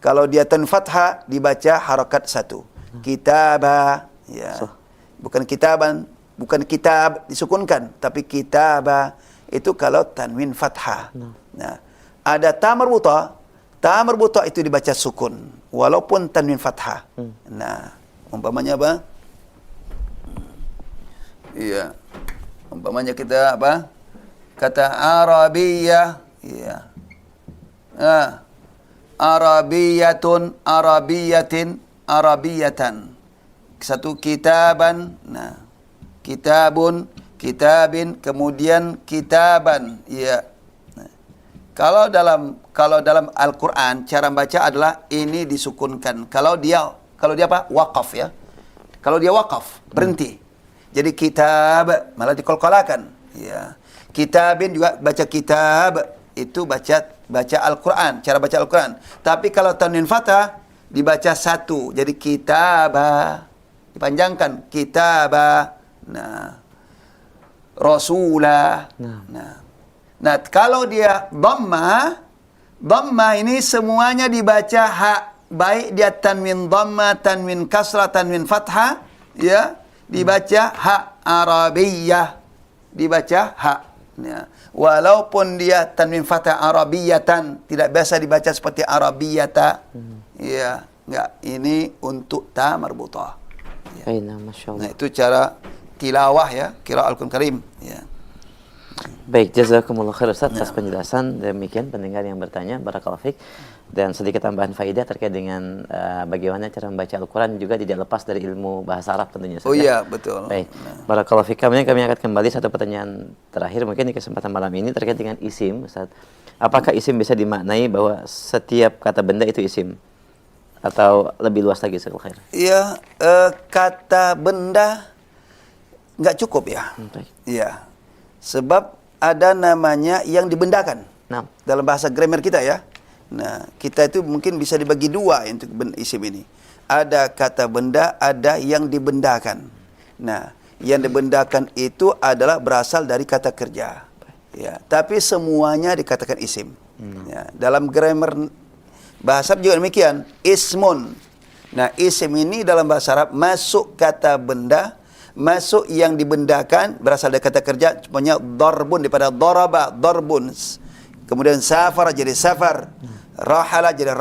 Kalau dia tan fathah dibaca harakat satu. Kitaba, ya. Bukan kitaban, bukan kitab disukunkan, tapi kitaba itu kalau tanwin fathah. Nah, ada ta marbuta. Ta marbuta itu dibaca sukun walaupun tanwin fathah. Nah, umpamanya apa? Iya. Umpamanya kita apa? Kata Arabiyah, iya. Arabiyatun, Arabiyatin, Arabiyatan. Satu kitaban, nah. Kitabun, kitabin, kemudian kitaban, iya. Nah. Kalau dalam Al-Qur'an cara membaca adalah ini disukunkan. Kalau dia apa? Waqaf ya. Kalau dia waqaf, berhenti. Jadi kitab malah dikolkolakan. Ya. Kitabin juga baca kitab, itu baca Al-Quran, cara baca Al-Quran. Tapi kalau tanwin fathah dibaca satu, jadi kitabah, dipanjangkan kitabah. Nah, rasulah. Nah, kalau dia dhamma ini semuanya dibaca hak, baik dia tanwin dhamma, tanwin kasrah, tanwin fathah, ya. Dibaca hak Arabiyah, dibaca hak. Ya. Walaupun dia tanwin fathah Arabiyatan, tidak biasa dibaca seperti Arabiyata. Ya, enggak. Ini untuk ta marbutah. Ya. Nah, itu cara tilawah ya, qiraah Al-Qur'an Karim. Ya. Baik, jazakumullah khair Ustaz atas penjelasan. Demikian pendengar yang bertanya, barakallahu fiik. Dan sedikit tambahan faidah terkait dengan bagaimana cara membaca Al-Quran juga tidak lepas dari ilmu bahasa Arab tentunya Ustaz. Oh iya, betul. Baik, barakallahu fiik. Kami akan kembali satu pertanyaan terakhir mungkin di kesempatan malam ini terkait dengan isim Ustaz. Apakah isim bisa dimaknai bahwa setiap kata benda itu isim? Atau lebih luas lagi Ustaz khair? Iya, kata benda nggak cukup ya. Iya. Sebab ada namanya yang dibendakan. Dalam bahasa grammar kita ya. Nah, kita itu mungkin bisa dibagi dua untuk isim ini. Ada kata benda, ada yang dibendakan. Nah, yang dibendakan itu adalah berasal dari kata kerja. Ya, tapi semuanya dikatakan isim. Ya, dalam grammar bahasa Arab juga demikian. Ismun. Nah, isim ini dalam bahasa Arab masuk kata benda, masuk yang dibendakan berasal dari kata kerja. Contohnya darbun daripada daraba, darbun. Kemudian safar jadi safar. Rahala jadi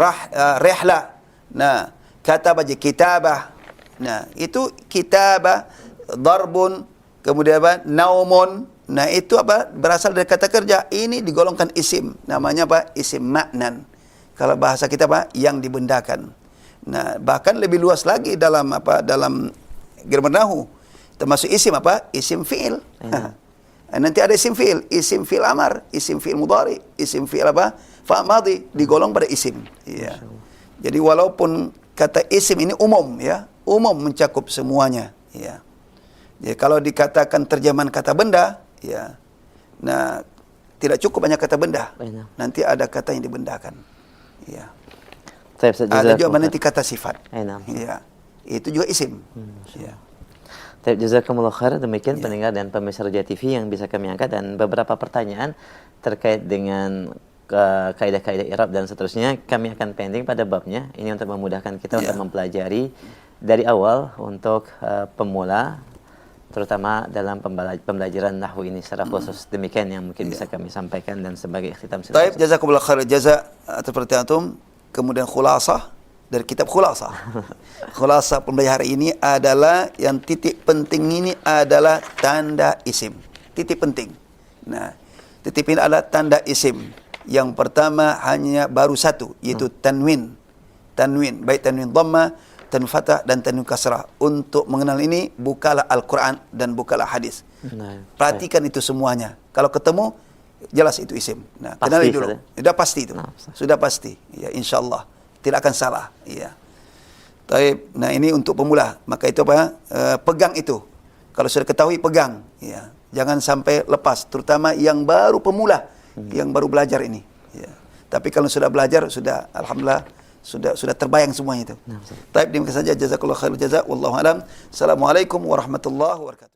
rihla. Nah, kataba jadi kitabah. Nah, itu kitabah, darbun, kemudian apa? Naumun. Nah, itu apa? Berasal dari kata kerja. Ini digolongkan isim. Namanya apa? Isim maknan. Kalau bahasa kita apa? Yang dibendakan. Nah, bahkan lebih luas lagi dalam apa? Dalam grammar nahwu. Termasuk isim apa? Isim fi'il. Nanti ada isim fi'il amar, isim fi'il mudhari, isim fi'il apa? Fa' madhi digolong pada isim. Ya. Jadi walaupun kata isim ini umum ya, umum mencakup semuanya. Ya. Jadi kalau dikatakan terjemahan kata benda, ya. Nah, tidak cukup banyak kata benda. Nanti ada kata yang dibendakan. Ya. Ada juga nanti kata sifat. Ya. Itu juga isim. Ya. Jazakumullah khair. Demikian pendengar dan pemirsa Roja TV yang bisa kami angkat, dan beberapa pertanyaan terkait dengan kaidah-kaidah i'rab dan seterusnya kami akan pending pada babnya. Ini untuk memudahkan kita untuk mempelajari dari awal untuk pemula, terutama dalam pembelajaran nahwu ini secara khusus. Demikian yang mungkin bisa kami sampaikan, dan sebagai ikhtitam Baik, jazakumullah khair jaza atas perhatian antum. Kemudian khulasah dari kitab Khulasah. Khulasah pembelajaran hari ini adalah yang titik penting ini adalah tanda isim. Titik penting. Nah, titik ini adalah tanda isim. Yang pertama hanya baru satu, yaitu tanwin. Tanwin, baik tanwin dhamma, tanwin fathah dan tanwin kasrah. Untuk mengenal ini bukalah Al-Quran dan bukalah hadis. Nah, Perhatikan itu semuanya. Kalau ketemu, jelas itu isim. Nah, Pasti, kenali dulu. Ustaz, Sudah pasti itu. Nah, Sudah pasti. Ya, insya Allah. Tidak akan salah. Ya. Taib. Nah, ini untuk pemula. Maka itu apa? Pegang itu. Kalau sudah ketahui, pegang. Ya. Jangan sampai lepas. Terutama yang baru pemula. Yang baru belajar ini. Ya. Tapi kalau sudah belajar, sudah alhamdulillah sudah terbayang semuanya itu. Nah, Taib, demikian saja. Jazakallahu khairul jazak. Wallahu alam. Assalamualaikum warahmatullahi wabarakatuh.